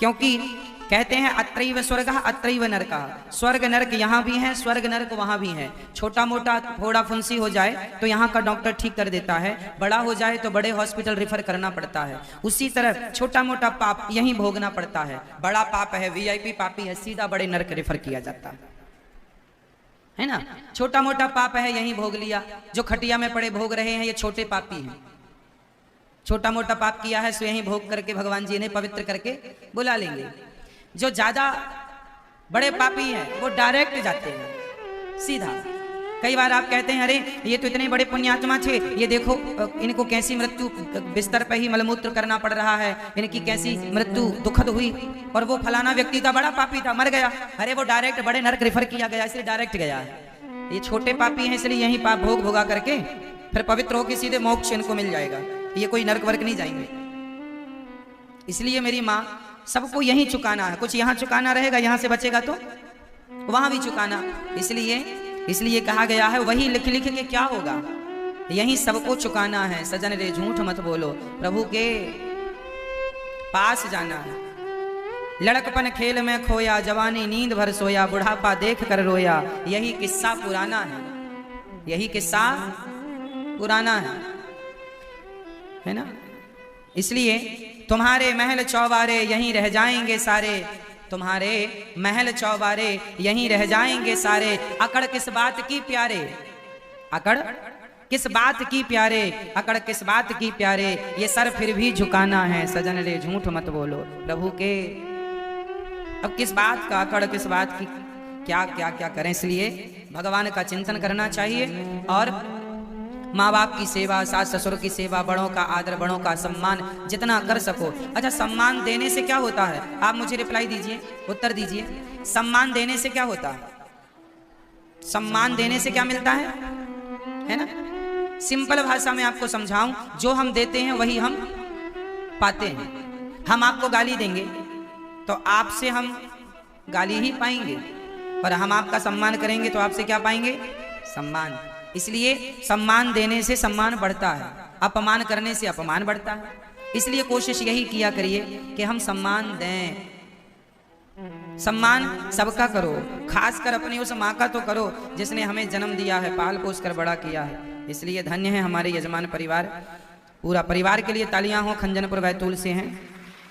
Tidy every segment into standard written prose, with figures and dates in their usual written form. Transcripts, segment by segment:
क्योंकि कहते हैं अत्रैव स्वर्ग अत्रैव नरक, स्वर्ग नरक यहाँ भी है, स्वर्ग नरक वहाँ भी है। छोटा मोटा फोड़ा फुंसी हो जाए तो यहाँ का डॉक्टर ठीक कर देता है, बड़ा हो जाए तो बड़े हॉस्पिटल रिफर करना पड़ता है। उसी तरह छोटा मोटा पाप यहीं भोगना पड़ता है, बड़ा पाप है, वीआईपी पापी है, सीधा बड़े नरक रिफर किया जाता है ना। छोटा मोटा पाप है यहीं भोग लिया, जो खटिया में पड़े भोग रहे हैं ये छोटे पापी हैं। छोटा मोटा पाप किया है सो यहीं भोग करके भगवान जी ने पवित्र करके बुला लेंगे। जो ज्यादा बड़े पापी हैं वो डायरेक्ट जाते हैं सीधा। कई बार आप कहते हैं अरे ये तो इतने बड़े पुण्यात्मा थे, ये देखो इनको कैसी मृत्यु, बिस्तर पर ही मलमूत्र करना पड़ रहा है, इनकी कैसी मृत्यु दुखद हुई, और वो फलाना व्यक्ति था बड़ा पापी था मर गया, अरे वो डायरेक्ट बड़े नरक रेफर किया गया इसलिए डायरेक्ट गया है। ये छोटे पापी हैं इसलिए यही पाप भोग भोगा करके फिर पवित्र होकर सीधे मोक्ष इनको मिल जाएगा, ये कोई नरक वर्क नहीं जाएंगे। इसलिए मेरी माँ सबको यहीं चुकाना है, कुछ यहाँ चुकाना रहेगा, यहाँ से बचेगा तो वहां भी चुकाना। इसलिए कहा गया है वही लिख लिख के क्या होगा, यहीं सबको चुकाना है। सजन रे झूठ मत बोलो, प्रभु के पास जाना है। लड़कपन खेल में खोया, जवानी नींद भर सोया, बुढ़ापा देख कर रोया, यही किस्सा पुराना है, यही किस्सा पुराना है ना। इसलिए तुम्हारे महल चौबारे यहीं रह जाएंगे सारे, तुम्हारे महल चौबारे यहीं रह जाएंगे सारे। अकड़ किस बात की प्यारे, अकड़ किस बात की प्यारे, अकड़ किस बात की प्यारे, ये सर फिर भी झुकाना है। सजन रे झूठ मत बोलो, प्रभु के अब किस बात का अकड़, किस बात की क्या क्या क्या करें। इसलिए भगवान का चिंतन करना चाहिए और माँ बाप की सेवा, सास ससुर की सेवा, बड़ों का आदर, बड़ों का सम्मान जितना कर सको। अच्छा, सम्मान देने से क्या होता है, आप मुझे रिप्लाई दीजिए, उत्तर दीजिए। सम्मान देने से क्या होता है, सम्मान देने से क्या मिलता है ना। सिंपल भाषा में आपको समझाऊं, जो हम देते हैं वही हम पाते हैं। हम आपको गाली देंगे तो आपसे हम गाली ही पाएंगे, और हम आपका सम्मान करेंगे तो आपसे क्या पाएंगे, सम्मान। इसलिए सम्मान देने से सम्मान बढ़ता है, अपमान करने से अपमान बढ़ता है। इसलिए कोशिश यही किया करिए कि हम सम्मान दें। सम्मान सबका करो, खासकर अपनी उस माँ का तो करो जिसने हमें जन्म दिया है, पाल पोस कर बड़ा किया है। इसलिए धन्य है हमारे यजमान परिवार। पूरा परिवार के लिए तालियां हो, खंजनपुर बैतूल से हैं।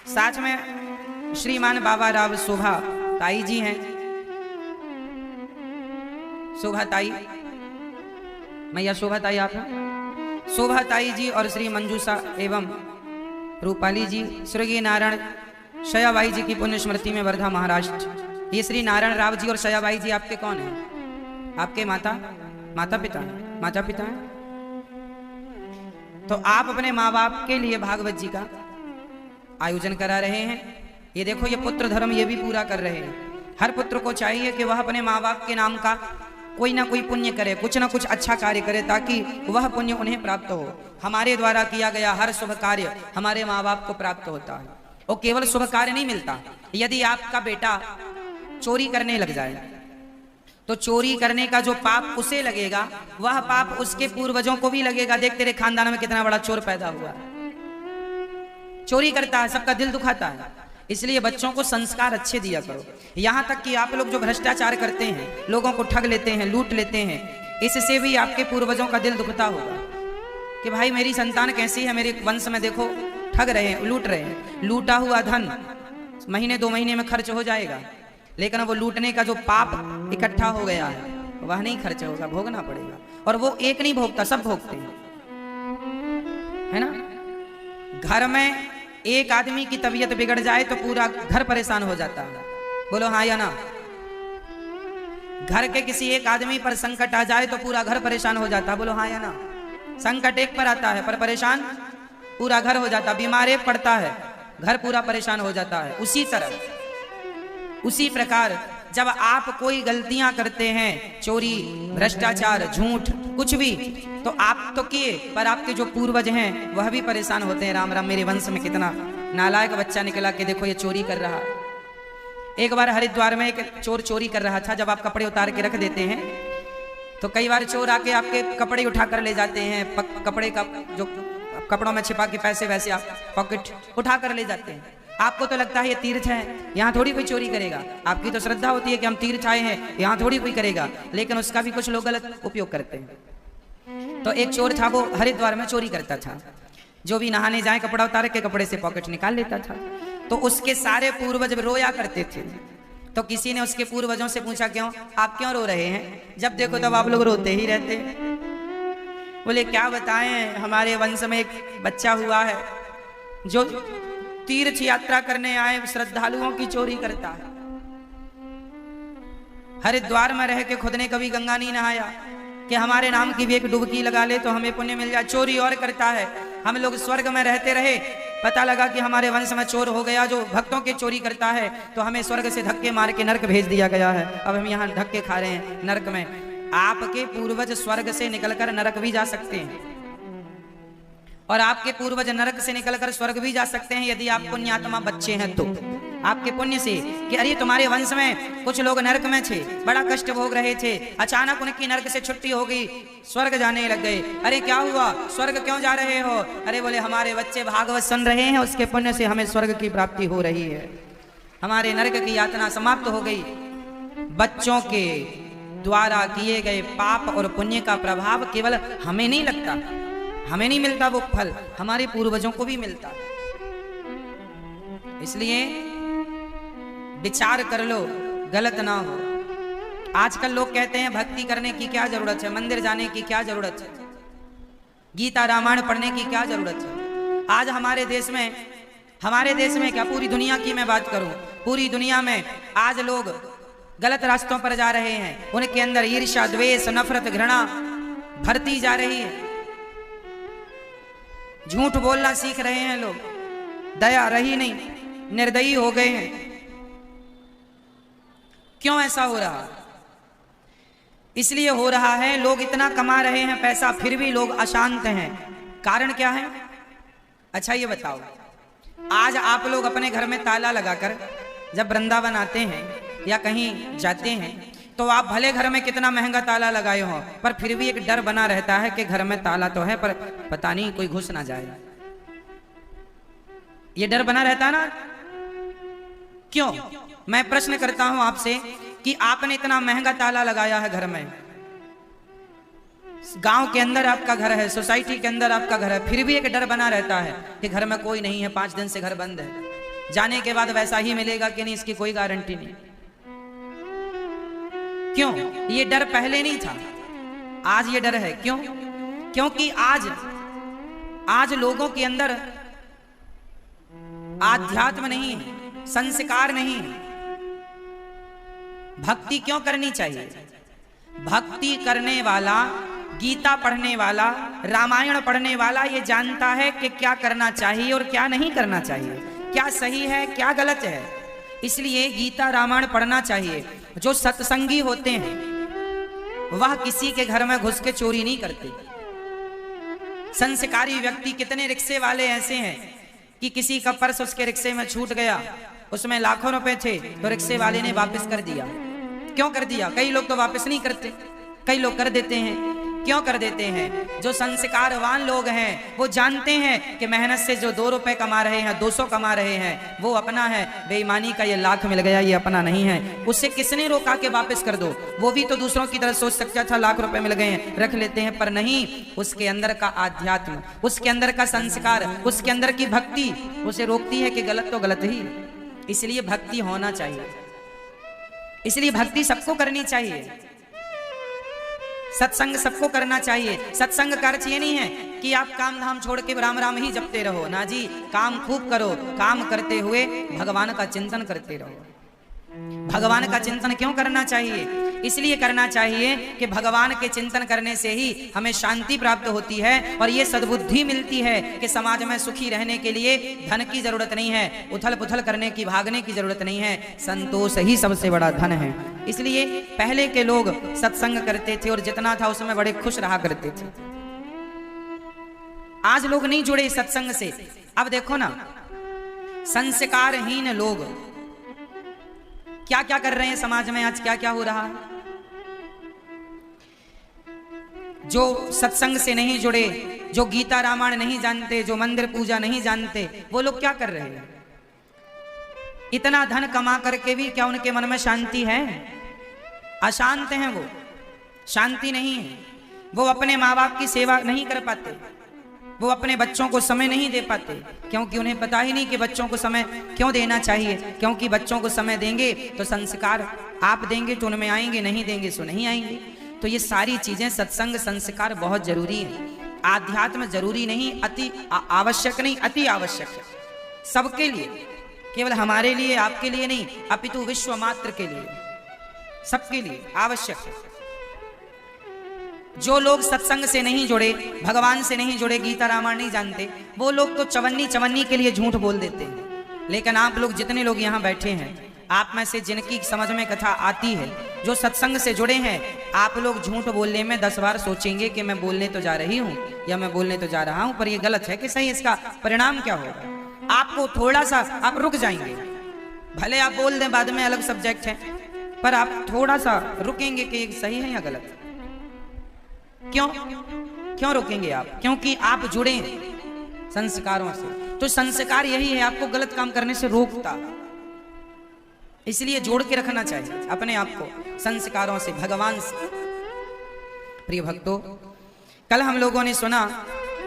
साथ में श्रीमान बाबा राव शोभा ताई जी हैं, शोभा ताई, मैया शोभा ताई आप हैं, शोभा ताई जी और श्री मंजूषा एवं रूपाली जी, स्वर्गीय नारायण शयाबाई जी की पुण्य स्मृति में वर्धा महाराष्ट्र। ये श्री नारायण राव जी और शयाबाई जी आपके कौन हैं, आपके माता पिता हैं। तो आप अपने माँ बाप के लिए भागवत जी का आयोजन करा रहे हैं। ये देखो, ये पुत्र धर्म ये भी पूरा कर रहे हैं। हर पुत्र को चाहिए कि वह अपने माँ बाप के नाम का कोई ना कोई पुण्य करे, कुछ ना कुछ अच्छा कार्य करे, ताकि वह पुण्य उन्हें प्राप्त हो। हमारे द्वारा किया गया हर शुभ कार्य हमारे माँ बाप को प्राप्त होता है। और केवल शुभ कार्य नहीं मिलता, यदि आपका बेटा चोरी करने लग जाए तो चोरी करने का जो पाप उसे लगेगा, वह पाप उसके पूर्वजों को भी लगेगा। देख तेरे खानदान में कितना बड़ा चोर पैदा हुआ, चोरी करता है, सबका दिल दुखाता है। इसलिए बच्चों को संस्कार अच्छे दिया करो। यहाँ तक कि आप लोग जो भ्रष्टाचार करते हैं, लोगों को ठग लेते हैं, लूट लेते हैं, इससे भी आपके पूर्वजों का दिल दुखता होगा कि भाई मेरी संतान कैसी है, मेरे वंश में देखो ठग रहे हैं, लूट रहे हैं। लूटा हुआ धन महीने 2 महीने में खर्च हो जाएगा, लेकिन वो लूटने का जो पाप इकट्ठा हो गया है वह नहीं खर्च होगा, भोगना पड़ेगा। और वो एक नहीं भोगता, सब भोगते हैं, है ना। घर में एक आदमी की तबीयत बिगड़ जाए तो पूरा घर परेशान हो जाता है, बोलो हाँ या ना। घर के किसी एक आदमी पर संकट आ जाए तो पूरा घर परेशान हो जाता है, बोलो हाँ या ना। संकट एक पर आता है पर परेशान पूरा घर हो जाता, बीमार एक पड़ता है घर पूरा परेशान हो जाता है। उसी प्रकार जब आप कोई गलतियां करते हैं, चोरी, भ्रष्टाचार, झूठ, कुछ भी, तो आप तो किए पर आपके जो पूर्वज हैं वह भी परेशान होते हैं। राम राम, मेरे वंश में कितना नालायक बच्चा निकला कि देखो ये चोरी कर रहा। एक बार हरिद्वार में एक चोर चोरी कर रहा था। जब आप कपड़े उतार के रख देते हैं तो कई बार चोर आके आपके कपड़े उठा कर ले जाते हैं। कपड़े का जो कपड़ों में छिपा के पैसे वैसे आप पॉकेट उठा कर ले जाते हैं। आपको तो लगता है ये तीर्थ है, यहाँ थोड़ी कोई चोरी करेगा। आपकी तो श्रद्धा होती है कि हम तीर्थ आए हैं, यहाँ थोड़ी कोई करेगा, लेकिन उसका भी कुछ लोग गलत उपयोग करते हैं। तो एक चोर था, वो हरिद्वार में चोरी करता था। जो भी नहाने जाए कपड़ा उतार के कपड़े से पॉकेट निकाल लेता था। तो उसके सारे पूर्वज रोया करते थे। तो किसी ने उसके पूर्वजों से पूछा, क्यों, आप क्यों रो रहे हैं? जब देखो तब आप लोग रोते ही रहते हैं। बोले क्या बताएं, हमारे वंश में एक बच्चा हुआ है जो तीर्थ यात्रा करने आए श्रद्धालुओं की चोरी करता है। हरिद्वार में रह के खुद ने कभी गंगा नहीं नहाया कि हमारे नाम की भी एक डुबकी लगा ले तो हमें पुण्य मिल जाए। चोरी और करता है। हम लोग स्वर्ग में रहते रहे, पता लगा कि हमारे वंश में चोर हो गया जो भक्तों की चोरी करता है, तो हमें स्वर्ग से धक्के मार के नरक भेज दिया गया है। अब हम यहाँ धक्के खा रहे हैं नरक में। आपके पूर्वज स्वर्ग से निकलकर नरक भी जा सकते हैं, और आपके पूर्वज नरक से निकलकर स्वर्ग भी जा सकते हैं यदि आप पुण्यात्मा बच्चे हैं तो। आपके पुण्य से कि अरे तुम्हारे वंश में कुछ लोग नरक में थे, बड़ा कष्ट भोग रहे थे, अचानक उनकी नरक से छुट्टी हो गई, स्वर्ग जाने लग गए। अरे क्या हुआ, स्वर्ग क्यों जा रहे हो? अरे बोले हमारे बच्चे भागवत सुन रहे हैं, उसके पुण्य से हमें स्वर्ग की प्राप्ति हो रही है, हमारे नरक की यातना समाप्त हो गई। बच्चों के द्वारा किए गए पाप और पुण्य का प्रभाव केवल हमें नहीं लगता, हमें नहीं मिलता वो फल, हमारे पूर्वजों को भी मिलता। इसलिए विचार कर लो, गलत ना हो। आजकल लोग कहते हैं भक्ति करने की क्या जरूरत है, मंदिर जाने की क्या जरूरत है, गीता रामायण पढ़ने की क्या जरूरत है। आज हमारे देश में क्या, पूरी दुनिया की मैं बात करूं, पूरी दुनिया में आज लोग गलत रास्तों पर जा रहे हैं। उनके अंदर ईर्ष्या, द्वेष, नफरत, घृणा भरती जा रही है। झूठ बोलना सीख रहे हैं लोग, दया रही नहीं, निर्दयी हो गए हैं। क्यों ऐसा हो रहा? इसलिए हो रहा है लोग इतना कमा रहे हैं पैसा, फिर भी लोग अशांत हैं। कारण क्या है? अच्छा ये बताओ, आज आप लोग अपने घर में ताला लगाकर जब वृंदावन आते हैं या कहीं जाते हैं तो आप भले घर में कितना महंगा ताला लगाए हो, पर फिर भी एक डर बना रहता है कि घर में ताला तो है पर पता नहीं कोई घुस ना जाए। ये डर बना रहता है ना। क्यों? मैं प्रश्न करता हूं आपसे कि आपने इतना महंगा ताला लगाया है घर में, गांव के अंदर आपका घर है, सोसाइटी के अंदर आपका घर है, फिर भी एक डर बना रहता है कि घर में कोई नहीं है, 5 दिन से घर बंद है, जाने के बाद वैसा ही मिलेगा कि नहीं, इसकी कोई गारंटी नहीं। क्यों? ये डर पहले नहीं था, आज ये डर है। क्यों? क्योंकि आज लोगों के अंदर आध्यात्म नहीं है, संस्कार नहीं है। भक्ति क्यों करनी चाहिए? भक्ति करने वाला, गीता पढ़ने वाला, रामायण पढ़ने वाला ये जानता है कि क्या करना चाहिए और क्या नहीं करना चाहिए, क्या सही है क्या गलत है। इसलिए गीता रामायण पढ़ना चाहिए। जो सत्संगी होते हैं वह किसी के घर में घुस के चोरी नहीं करते। संस्कारी व्यक्ति, कितने रिक्शे वाले ऐसे हैं कि किसी का पर्स उसके रिक्शे में छूट गया, उसमें लाखों रुपए थे, तो रिक्शे वाले ने वापस कर दिया। क्यों कर दिया? कई लोग तो वापस नहीं करते, कई लोग कर देते हैं। क्यों कर देते हैं? जो संस्कारवान लोग हैं वो जानते हैं कि मेहनत से जो 2 रुपए कमा रहे हैं, 200 कमा रहे हैं, वो अपना है। बेईमानी का ये लाख मिल गया, ये अपना नहीं है। उससे किसने रोका कि वापस कर दो? वो भी तो दूसरों की तरह सोच सकता था, लाख रुपए मिल गए हैं रख लेते हैं, पर नहीं। उसके अंदर का आध्यात्म, उसके अंदर का संस्कार, उसके अंदर की भक्ति उसे रोकती है कि गलत तो गलत ही। इसलिए भक्ति होना चाहिए, इसलिए भक्ति सबको करनी चाहिए, सत्संग सबको करना चाहिए। सत्संग का अर्थ ये नहीं है कि आप काम धाम छोड़ के राम राम ही जपते रहो, ना जी, काम खूब करो, काम करते हुए भगवान का चिंतन करते रहो। भगवान का चिंतन क्यों करना चाहिए? इसलिए करना चाहिए कि भगवान के चिंतन करने से ही हमें शांति प्राप्त होती है और ये सद्बुद्धि मिलती है कि समाज में सुखी रहने के लिए धन की जरूरत नहीं है, उथल पुथल करने की, भागने की जरूरत नहीं है। संतोष ही सबसे बड़ा धन है। इसलिए पहले के लोग सत्संग करते थे और जितना था उसमें बड़े खुश रहा करते थे। आज लोग नहीं जुड़े सत्संग से। अब देखो ना, संस्कारहीन लोग क्या क्या कर रहे हैं समाज में, आज क्या क्या हो रहा है। जो सत्संग से नहीं जुड़े, जो गीता रामायण नहीं जानते, जो मंदिर पूजा नहीं जानते, वो लोग क्या कर रहे हैं? इतना धन कमा करके भी क्या उनके मन में शांति है? अशांत हैं वो, शांति नहीं है। वो अपने माँ बाप की सेवा नहीं कर पाते, वो अपने बच्चों को समय नहीं दे पाते, क्योंकि उन्हें पता ही नहीं कि बच्चों को समय क्यों देना चाहिए। क्योंकि बच्चों को समय देंगे तो संस्कार आप देंगे तो उनमें आएंगे, नहीं देंगे तो नहीं आएंगे। तो ये सारी चीजें, सत्संग संस्कार बहुत जरूरी है। आध्यात्म जरूरी नहीं, अति आवश्यक नहीं, अति आवश्यक है सबके लिए, केवल हमारे लिए आपके लिए नहीं, अपितु विश्व मात्र के लिए, सबके लिए आवश्यक है। जो लोग सत्संग से नहीं जुड़े, भगवान से नहीं जुड़े, गीता रामायण नहीं जानते, वो लोग तो चवन्नी चवन्नी के लिए झूठ बोल देते हैं। लेकिन आप लोग, जितने लोग यहाँ बैठे हैं, आप में से जिनकी समझ में कथा आती है, जो सत्संग से जुड़े हैं, आप लोग झूठ बोलने में 10 बार सोचेंगे कि मैं बोलने तो जा रही हूँ या मैं बोलने तो जा रहा हूँ, पर ये गलत है कि सही, इसका परिणाम क्या होगा। आपको थोड़ा सा आप रुक जाएंगे, भले आप बोल दें बाद में, अलग सब्जेक्ट है, पर आप थोड़ा सा रुकेंगे कि सही है या गलत। क्यों रुकेंगे आप? क्योंकि आप जुड़े हैं संस्कारों से। तो संस्कार यही है, आपको गलत काम करने से रोकता, इसलिए जोड़ के रखना चाहिए अपने आप को संस्कारों से, भगवान से। प्रिय भक्तों, कल हम लोगों ने सुना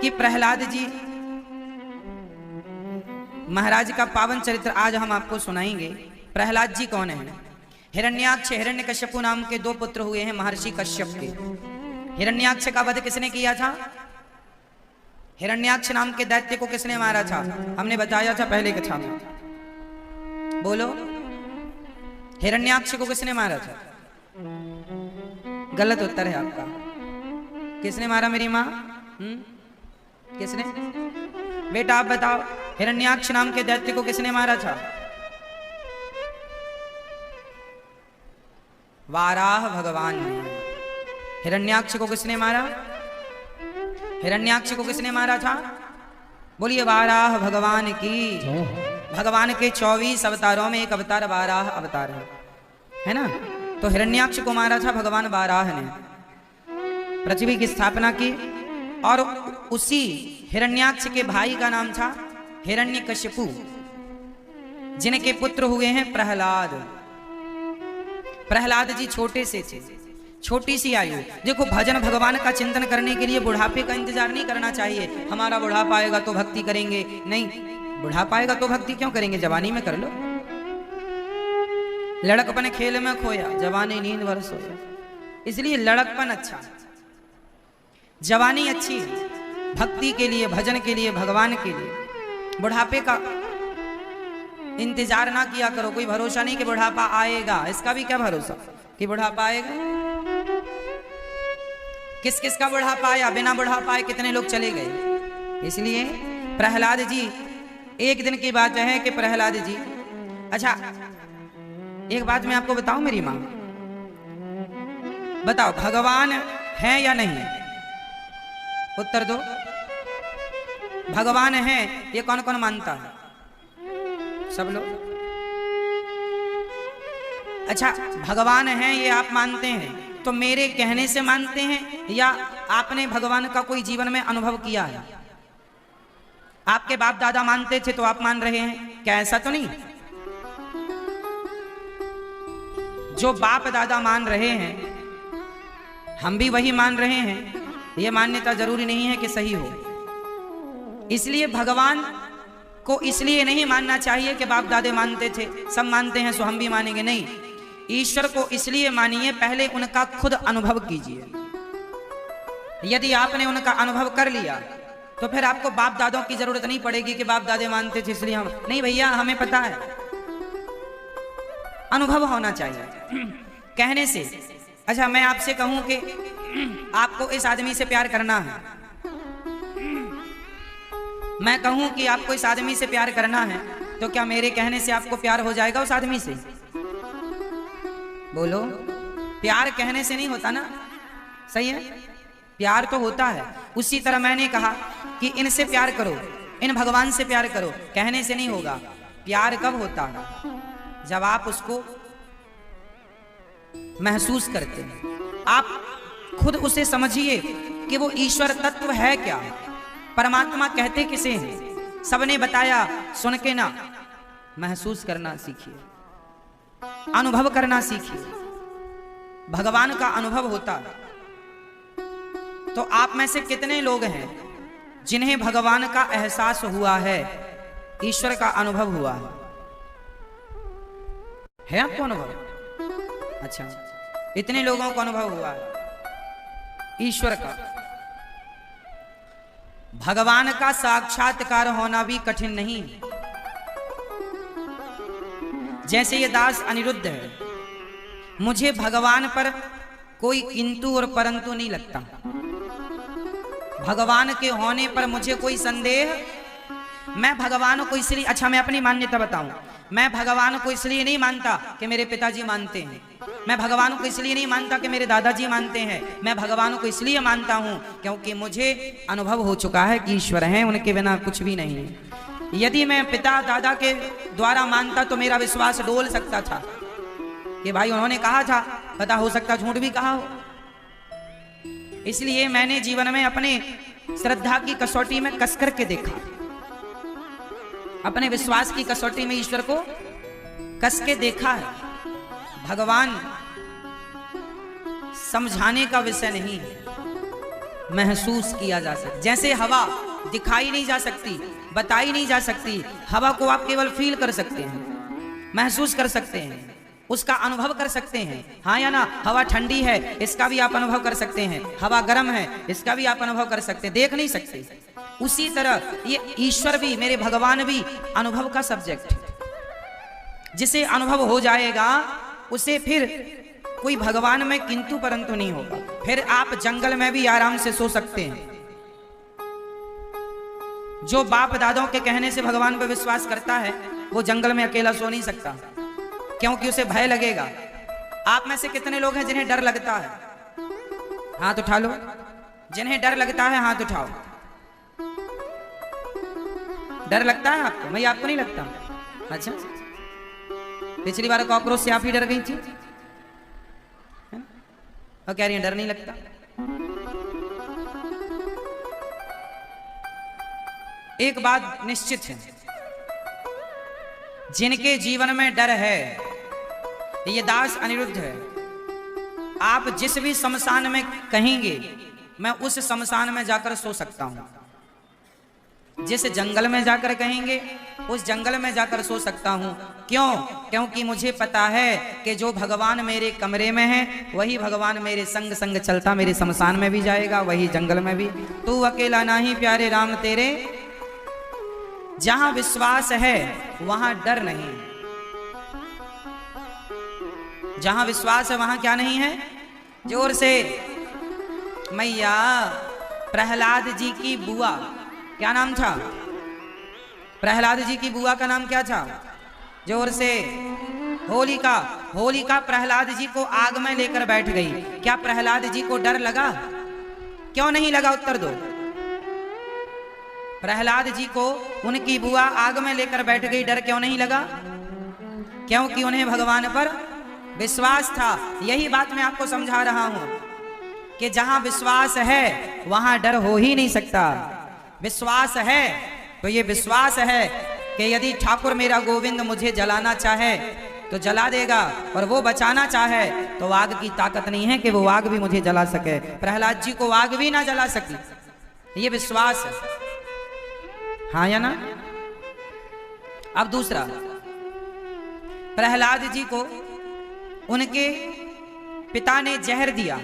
कि प्रहलाद जी महाराज का पावन चरित्र आज हम आपको सुनाएंगे। प्रहलाद जी कौन है? हिरण्याक्ष, हिरण्यकश्यप नाम के 2 पुत्र हुए हैं महर्षि कश्यप के। हिरण्याक्ष का वध किसने किया था? हिरण्याक्ष नाम के दैत्य को किसने मारा था? हमने बताया था पहले कथा में, बोलो। हिरण्याक्ष को किसने मारा था? गलत उत्तर है आपका। किसने मारा मेरी माँ? किसने? बेटा आप बताओ, हिरण्याक्ष नाम के दैत्य को किसने मारा था? वाराह भगवान ने। हिरण्याक्ष को किसने मारा? हिरण्याक्ष को किसने मारा था? बोलिए वाराह भगवान की। भगवान के 24 अवतारों में एक अवतार वाराह अवतार है ना। तो हिरण्याक्ष को मारा था भगवान वाराह ने, पृथ्वी की स्थापना की। और उसी हिरण्याक्ष के भाई का नाम था हिरण्यकश्यपु, जिनके पुत्र हुए हैं प्रहलाद। प्रहलाद जी छोटे से थे, छोटी सी आयु। देखो, भजन भगवान का चिंतन करने के लिए बुढ़ापे का इंतजार नहीं करना चाहिए। हमारा बुढ़ापा आएगा तो भक्ति करेंगे, नहीं, बुढ़ापा आएगा तो भक्ति क्यों करेंगे? जवानी में कर लो। लड़कपन खेल में खोया, जवानी नींद भर सोया। इसलिए लड़कपन अच्छा, जवानी अच्छी है भक्ति के लिए, भजन के लिए, भगवान के लिए। बुढ़ापे का इंतजार ना किया करो। कोई भरोसा नहीं कि बुढ़ापा आएगा, इसका भी क्या भरोसा कि बुढ़ापा आएगा। किस किस का बुढ़ापा आया, बिना बुढ़ापा आए कितने लोग चले गए। इसलिए प्रहलाद जी, एक दिन की बात है कि प्रहलाद जी, अच्छा एक बात मैं आपको बताऊं मेरी मां, बताओ भगवान है या नहीं? उत्तर दो। भगवान है ये कौन कौन मानता है? सब लोग। अच्छा, भगवान है ये आप मानते हैं, तो मेरे कहने से मानते हैं या आपने भगवान का कोई जीवन में अनुभव किया है? आपके बाप दादा मानते थे तो आप मान रहे हैं क्या? ऐसा तो नहीं। जो बाप दादा मान रहे हैं हम भी वही मान रहे हैं, यह मान्यता जरूरी नहीं है कि सही हो। इसलिए भगवान को इसलिए नहीं मानना चाहिए कि बाप दादे मानते थे, सब मानते हैं सो हम भी मानेंगे, नहीं। ईश्वर को इसलिए मानिए, पहले उनका खुद अनुभव कीजिए। यदि आपने उनका अनुभव कर लिया तो फिर आपको बाप दादों की जरूरत नहीं पड़ेगी कि बाप दादे मानते थे इसलिए हम नहीं। भैया हमें पता है, अनुभव होना चाहिए कहने से। अच्छा, मैं आपसे कहूं कि आपको इस आदमी से प्यार करना है, मैं कहूं कि आपको इस आदमी से प्यार करना है, तो क्या मेरे कहने से आपको प्यार हो जाएगा उस आदमी से? बोलो। प्यार कहने से नहीं होता ना, सही है? प्यार तो होता है। उसी तरह मैंने कहा कि इनसे प्यार करो, इन भगवान से प्यार करो, कहने से नहीं होगा। प्यार कब होता है? जब आप उसको महसूस करते हैं, आप खुद उसे समझिए कि वो ईश्वर तत्व है क्या, परमात्मा कहते किसे हैं। सबने बताया सुन के ना, महसूस करना सीखिए, अनुभव करना सीखिए। भगवान का अनुभव होता है। तो आप में से कितने लोग हैं जिन्हें भगवान का एहसास हुआ है, ईश्वर का अनुभव हुआ है आपको अनुभव? अच्छा, इतने लोगों को अनुभव हुआ है ईश्वर का। भगवान का साक्षात्कार होना भी कठिन नहीं। जैसे ये दास अनिरुद्ध है, मुझे भगवान पर कोई किंतु और परंतु नहीं लगता। भगवान के होने पर मुझे कोई संदेह, मैं भगवान को इसलिए, अच्छा मैं अपनी मान्यता बताऊं, मैं भगवान को इसलिए नहीं मानता कि मेरे पिताजी मानते हैं, मैं भगवान को इसलिए नहीं मानता कि मेरे दादाजी मानते हैं, मैं भगवान को इसलिए मानता हूं क्योंकि मुझे अनुभव हो चुका है कि ईश्वर हैं, उनके बिना कुछ भी नहीं है। यदि मैं पिता दादा के द्वारा मानता तो मेरा विश्वास डोल सकता था कि भाई उन्होंने कहा था, पता हो सकता झूठ भी कहा हो। इसलिए मैंने जीवन में अपने श्रद्धा की कसौटी में कस करके देखा, अपने विश्वास की कसौटी में ईश्वर को कस के देखा है। भगवान समझाने का विषय नहीं है, महसूस किया जा सकता। जैसे हवा दिखाई नहीं जा सकती, बताई नहीं जा सकती, हवा को आप केवल फील कर सकते हैं, महसूस कर सकते हैं, उसका अनुभव कर सकते हैं, हाँ या ना। हवा ठंडी है, इसका भी आप अनुभव कर सकते हैं, हवा गर्म है, इसका भी आप अनुभव कर सकते हैं, देख नहीं सकते। उसी तरह ये ईश्वर भी, मेरे भगवान भी अनुभव का सब्जेक्ट है। जिसे अनुभव हो जाएगा उसे फिर कोई भगवान में किंतु परंतु नहीं होगा। फिर आप जंगल में भी आराम से सो सकते हैं। जो बाप दादों के कहने से भगवान पर विश्वास करता है वो जंगल में अकेला सो नहीं सकता, क्योंकि उसे भय लगेगा। आप में से कितने लोग हैं जिन्हें डर लगता है? हाथ उठा लो। जिन्हें डर लगता है हाथ उठाओ। डर लगता है आपको? मैं आपको नहीं लगता? अच्छा, पिछली बार कॉकरोच से आप ही डर गई थी और कह रही है डर नहीं लगता। एक बात निश्चित है, जिनके जीवन में डर है, ये दास अनिरुद्ध है, आप जिस भी शमशान में कहेंगे मैं उस शमशान में जाकर सो सकता हूं। जिस जंगल में जाकर कहेंगे उस जंगल में जाकर सो सकता हूं। क्यों? क्योंकि मुझे पता है कि जो भगवान मेरे कमरे में है वही भगवान मेरे संग संग चलता मेरे शमशान में भी जाएगा, वही जंगल में भी। तू अकेला नहीं प्यारे राम तेरे, जहां विश्वास है वहां डर नहीं। जहां विश्वास है वहां क्या नहीं है? जोर से मैया। प्रहलाद जी की बुआ, क्या नाम था? प्रहलाद जी की बुआ का नाम क्या था? जोर से। होलिका। होलिका प्रहलाद जी को आग में लेकर बैठ गई। क्या प्रहलाद जी को डर लगा? क्यों नहीं लगा? उत्तर दो। प्रहलाद जी को उनकी बुआ आग में लेकर बैठ गई, डर क्यों नहीं लगा? क्योंकि उन्हें भगवान पर विश्वास था। यही बात मैं आपको समझा रहा हूं कि जहां विश्वास है वहां डर हो ही नहीं सकता। विश्वास है तो ये विश्वास है कि यदि ठाकुर मेरा गोविंद मुझे जलाना चाहे तो जला देगा, और वो बचाना चाहे तो आग की ताकत नहीं है कि वो आग भी मुझे जला सके। प्रहलाद जी को आग भी ना जला सकी, ये विश्वास है, हाँ या ना? अब दूसरा, प्रहलाद जी को उनके पिता ने जहर दिया।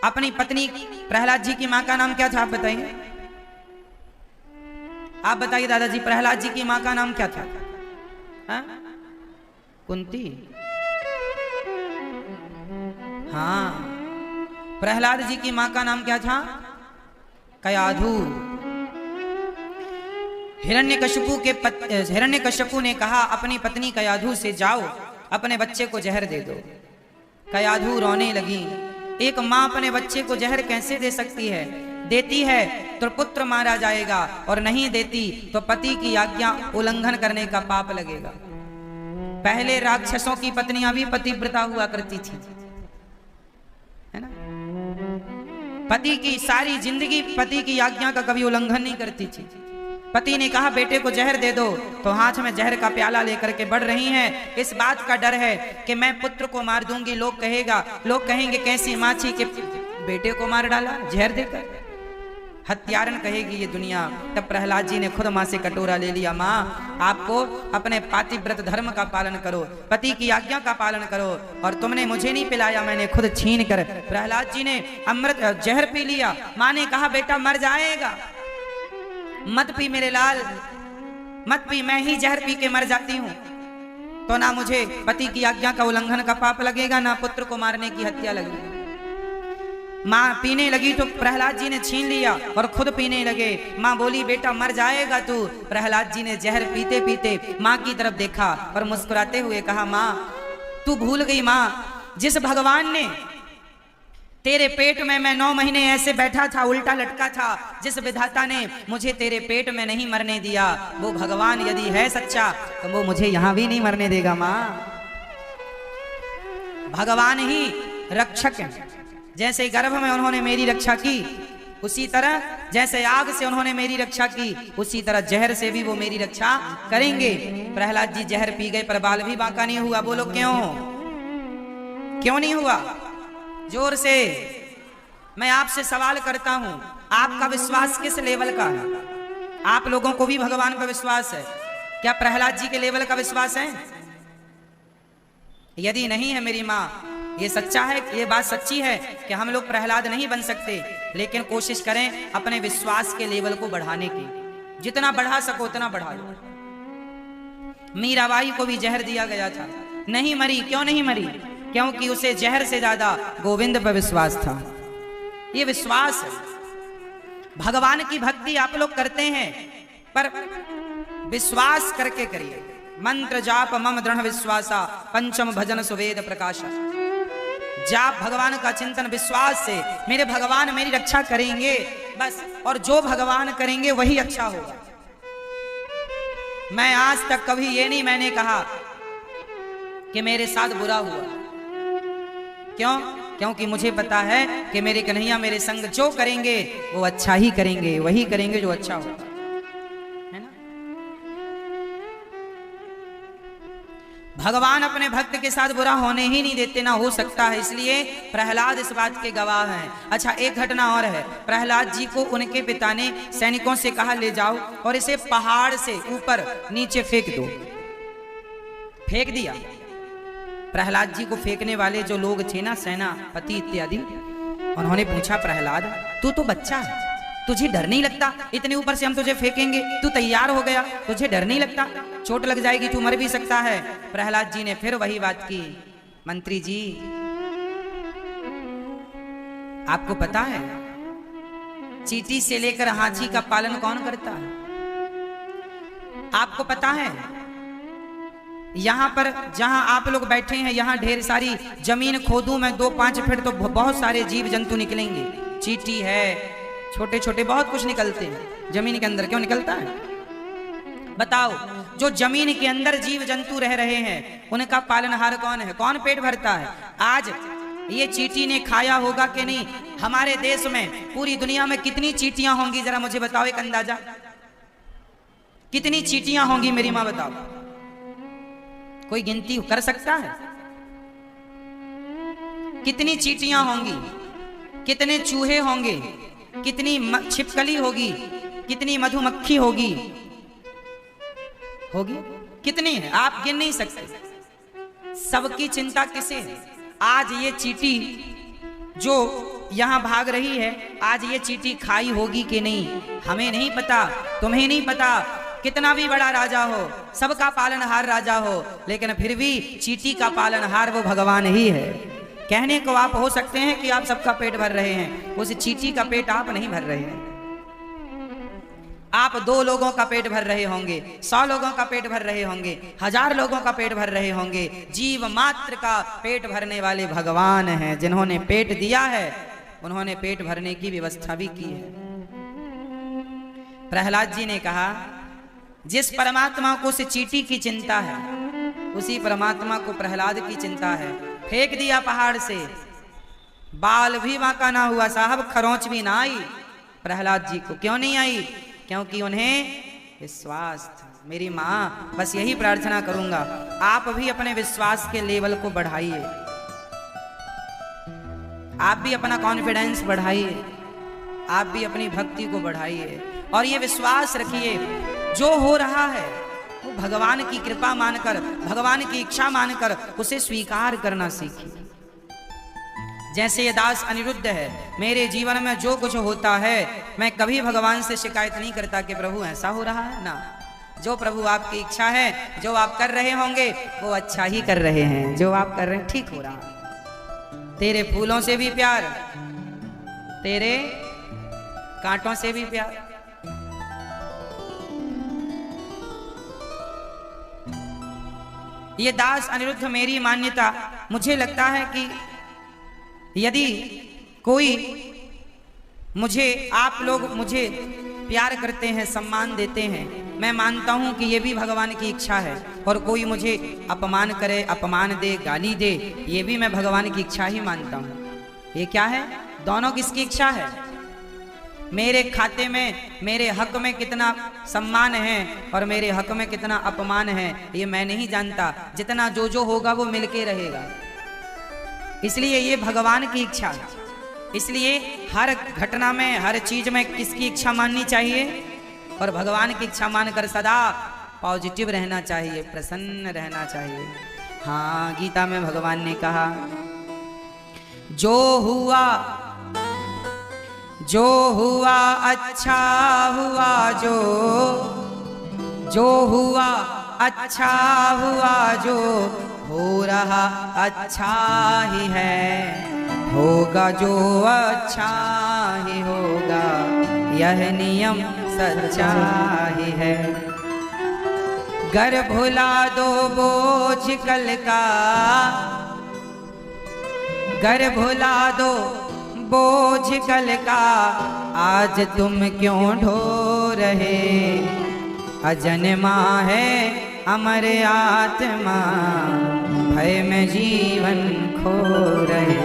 अपनी पत्नी, प्रहलाद जी की मां का नाम क्या था आप बताइए? आप बताइए दादाजी, प्रहलाद जी की मां का नाम क्या था? हाँ? कुंती। हाँ, प्रहलाद जी की मां का नाम क्या था? कयाधु। हिरण्यकश्यपु ने कहा अपनी पत्नी कयाधु से, जाओ अपने बच्चे को जहर दे दो। कयाधु रोने लगी। एक मां अपने बच्चे को जहर कैसे दे सकती है? देती है तो पुत्र मारा जाएगा, और नहीं देती तो पति की आज्ञा उल्लंघन करने का पाप लगेगा। पहले राक्षसों की पत्नियां भी पतिव्रता हुआ करती थी, है ना? पति की सारी जिंदगी पति की आज्ञा का कभी उल्लंघन नहीं करती थी। पति ने कहा बेटे को जहर दे दो, तो हाथ में जहर का प्याला लेकर के बढ़ रही हैं। इस बात का डर है कि मैं पुत्र को मार दूंगी, लोग कहेंगे कैसी माँ थी कि बेटे को मार डाला जहर देकर, हत्यारन कहेगी ये दुनिया। तब प्रहलाद जी ने खुद माँ से कटोरा ले लिया, माँ आपको अपने पातिव्रत धर्म का पालन करो, पति की आज्ञा का पालन करो, और तुमने मुझे नहीं पिलाया, मैंने खुद छीन कर। प्रहलाद जी ने अमृत जहर पी लिया। माँ ने कहा बेटा मर जाएगा, मत पी मेरे लाल, मत पी, मैं ही जहर पी के मर जाती हूं तो ना मुझे पति की आज्ञा का उल्लंघन का पाप लगेगा, ना पुत्र को मारने की हत्या लगेगी। माँ पीने लगी तो प्रहलाद जी ने छीन लिया और खुद पीने लगे। माँ बोली बेटा मर जाएगा तू। प्रहलाद जी ने जहर पीते पीते माँ की तरफ देखा और मुस्कुराते हुए कहा, माँ तू भूल गई माँ, जिस भगवान ने तेरे पेट में मैं 9 महीने ऐसे बैठा था, उल्टा लटका था, जिस विधाता ने मुझे तेरे पेट में नहीं मरने दिया, वो भगवान यदि है सच्चा तो वो मुझे यहां भी नहीं मरने देगा। माँ भगवान ही रक्षक है, जैसे गर्भ में उन्होंने मेरी रक्षा की, उसी तरह जैसे आग से उन्होंने मेरी रक्षा की, उसी तरह जहर से भी वो मेरी रक्षा करेंगे। प्रहलाद जी जहर पी गए पर बाल भी बांका नहीं हुआ। बोलो क्यों नहीं हुआ? जोर से मैं आपसे सवाल करता हूं, आपका विश्वास किस लेवल का है? आप लोगों को भी भगवान पर विश्वास है क्या? प्रहलाद जी के लेवल का विश्वास है? यदि नहीं है मेरी माँ, ये सच्चा है, ये बात सच्ची है कि हम लोग प्रहलाद नहीं बन सकते, लेकिन कोशिश करें अपने विश्वास के लेवल को बढ़ाने की, जितना बढ़ा सको उतना बढ़ा लो। मीराबाई को भी जहर दिया गया था, नहीं मरी। क्यों नहीं मरी? क्योंकि उसे जहर से ज्यादा गोविंद पर विश्वास था। ये विश्वास है। भगवान की भक्ति आप लोग करते हैं पर विश्वास करके करिए। मंत्र जाप मम दृढ़ विश्वासा, पंचम भजन सुवेद प्रकाशा। जाप भगवान का चिंतन विश्वास से, मेरे भगवान मेरी रक्षा करेंगे बस, और जो भगवान करेंगे वही अच्छा होगा। मैं आज तक कभी ये नहीं मैंने कहा कि मेरे साथ बुरा हुआ। क्यों? क्योंकि मुझे पता है कि मेरे कन्हैया मेरे संग जो करेंगे वो अच्छा ही करेंगे, वही करेंगे जो अच्छा होगा, है ना? भगवान अपने भक्त के साथ बुरा होने ही नहीं देते, ना हो सकता है, इसलिए प्रहलाद इस बात के गवाह हैं। अच्छा, एक घटना और है। प्रहलाद जी को उनके पिता ने सैनिकों से कहा ले जाओ और इसे पहाड़ से ऊपर नीचे फेंक दो। फेंक दिया। प्रहलाद जी को फेंकने वाले जो लोग थे ना, सेनापति इत्यादि, उन्होंने पूछा प्रहलाद तू तो बच्चा है, तुझे डर नहीं लगता? इतने ऊपर से हम तुझे फेंकेंगे, तू तैयार हो गया, तुझे डर नहीं लगता? चोट लग जाएगी, तू मर भी सकता है। प्रहलाद जी ने फिर वही बात की, मंत्री जी आपको पता है चींटी से लेकर हाथी का पालन कौन करता है? आपको पता है यहां पर जहां आप लोग बैठे हैं, यहां ढेर सारी जमीन खोदूं मैं 2-5 फीट तो बहुत सारे जीव जंतु निकलेंगे। चींटी है, छोटे छोटे बहुत कुछ निकलते हैं जमीन के अंदर। क्यों निकलता है बताओ? जो जमीन के अंदर जीव जंतु रह रहे हैं उनका पालनहार कौन है? कौन पेट भरता है? आज ये चींटी ने खाया होगा कि नहीं? हमारे देश में, पूरी दुनिया में कितनी चींटियां होंगी जरा मुझे बताओ, एक अंदाजा कितनी चींटियां होंगी मेरी मां बताओ? कोई गिनती कर सकता है? कितनी चींटियां होंगी, कितने चूहे होंगे, कितनी छिपकली होगी, कितनी मधुमक्खी होगी? कितनी है? आप गिन नहीं सकते। सबकी चिंता किसे है? आज ये चींटी जो यहां भाग रही है, आज ये चींटी खाई होगी कि नहीं हमें नहीं पता, तुम्हें नहीं पता। कितना भी बड़ा राजा हो, सबका पालनहार राजा हो, लेकिन फिर भी चींटी का पालनहार वो भगवान ही है। कहने को आप हो सकते हैं कि आप सबका पेट भर रहे हैं, उस चींटी का पेट आप नहीं भर रहे हैं। आप 2 लोगों का पेट भर रहे होंगे, 100 लोगों का पेट भर रहे होंगे, 1000 लोगों का पेट भर रहे होंगे। जीव मात्र का पेट भरने वाले भगवान हैं। जिन्होंने पेट दिया है उन्होंने पेट भरने की व्यवस्था भी की है। प्रहलाद जी ने कहा जिस परमात्मा को से चींटी की चिंता है, उसी परमात्मा को प्रहलाद की चिंता है। फेंक दिया पहाड़ से, बाल भी बांका ना हुआ साहब, खरोंच भी ना आई प्रहलाद जी को। क्यों नहीं आई? क्योंकि उन्हें विश्वास था। मेरी माँ, बस यही प्रार्थना करूंगा, आप भी अपने विश्वास के लेवल को बढ़ाइए, आप भी अपना कॉन्फिडेंस बढ़ाइए, आप भी अपनी भक्ति को बढ़ाइए और ये विश्वास रखिए जो हो रहा है वो भगवान की कृपा मानकर, भगवान की इच्छा मानकर उसे स्वीकार करना सीखिए। जैसे ये दास अनिरुद्ध है, मेरे जीवन में जो कुछ होता है मैं कभी भगवान से शिकायत नहीं करता कि प्रभु ऐसा हो रहा है ना, जो प्रभु आपकी इच्छा है, जो आप कर रहे होंगे वो अच्छा ही कर रहे हैं, जो आप कर रहे हैं ठीक हो रहा है। तेरे फूलों से भी प्यार, तेरे कांटों से भी प्यार। ये दास अनिरुद्ध, मेरी मान्यता, मुझे लगता है कि यदि कोई मुझे, आप लोग मुझे प्यार करते हैं, सम्मान देते हैं, मैं मानता हूं कि ये भी भगवान की इच्छा है। और कोई मुझे अपमान करे, अपमान दे, गाली दे, ये भी मैं भगवान की इच्छा ही मानता हूं। ये क्या है? दोनों किसकी इच्छा है? मेरे खाते में, मेरे हक में कितना सम्मान है और मेरे हक में कितना अपमान है ये मैं नहीं जानता। जितना जो होगा वो मिलके रहेगा, इसलिए ये भगवान की इच्छा है। इसलिए हर घटना में, हर चीज में किसकी इच्छा माननी चाहिए? और भगवान की इच्छा मानकर सदा पॉजिटिव रहना चाहिए, प्रसन्न रहना चाहिए। हाँ, गीता में भगवान ने कहा, जो हुआ अच्छा हुआ, जो हुआ अच्छा हुआ, जो हो रहा अच्छा ही है, होगा जो अच्छा ही होगा, यह नियम सच्चा ही है। गर भुला दो बोझ कल का, गर भुला दो बोझ कल का, आज तुम क्यों ढो रहे, अजन्मा है अमर आत्मा, भय में जीवन खो रहे।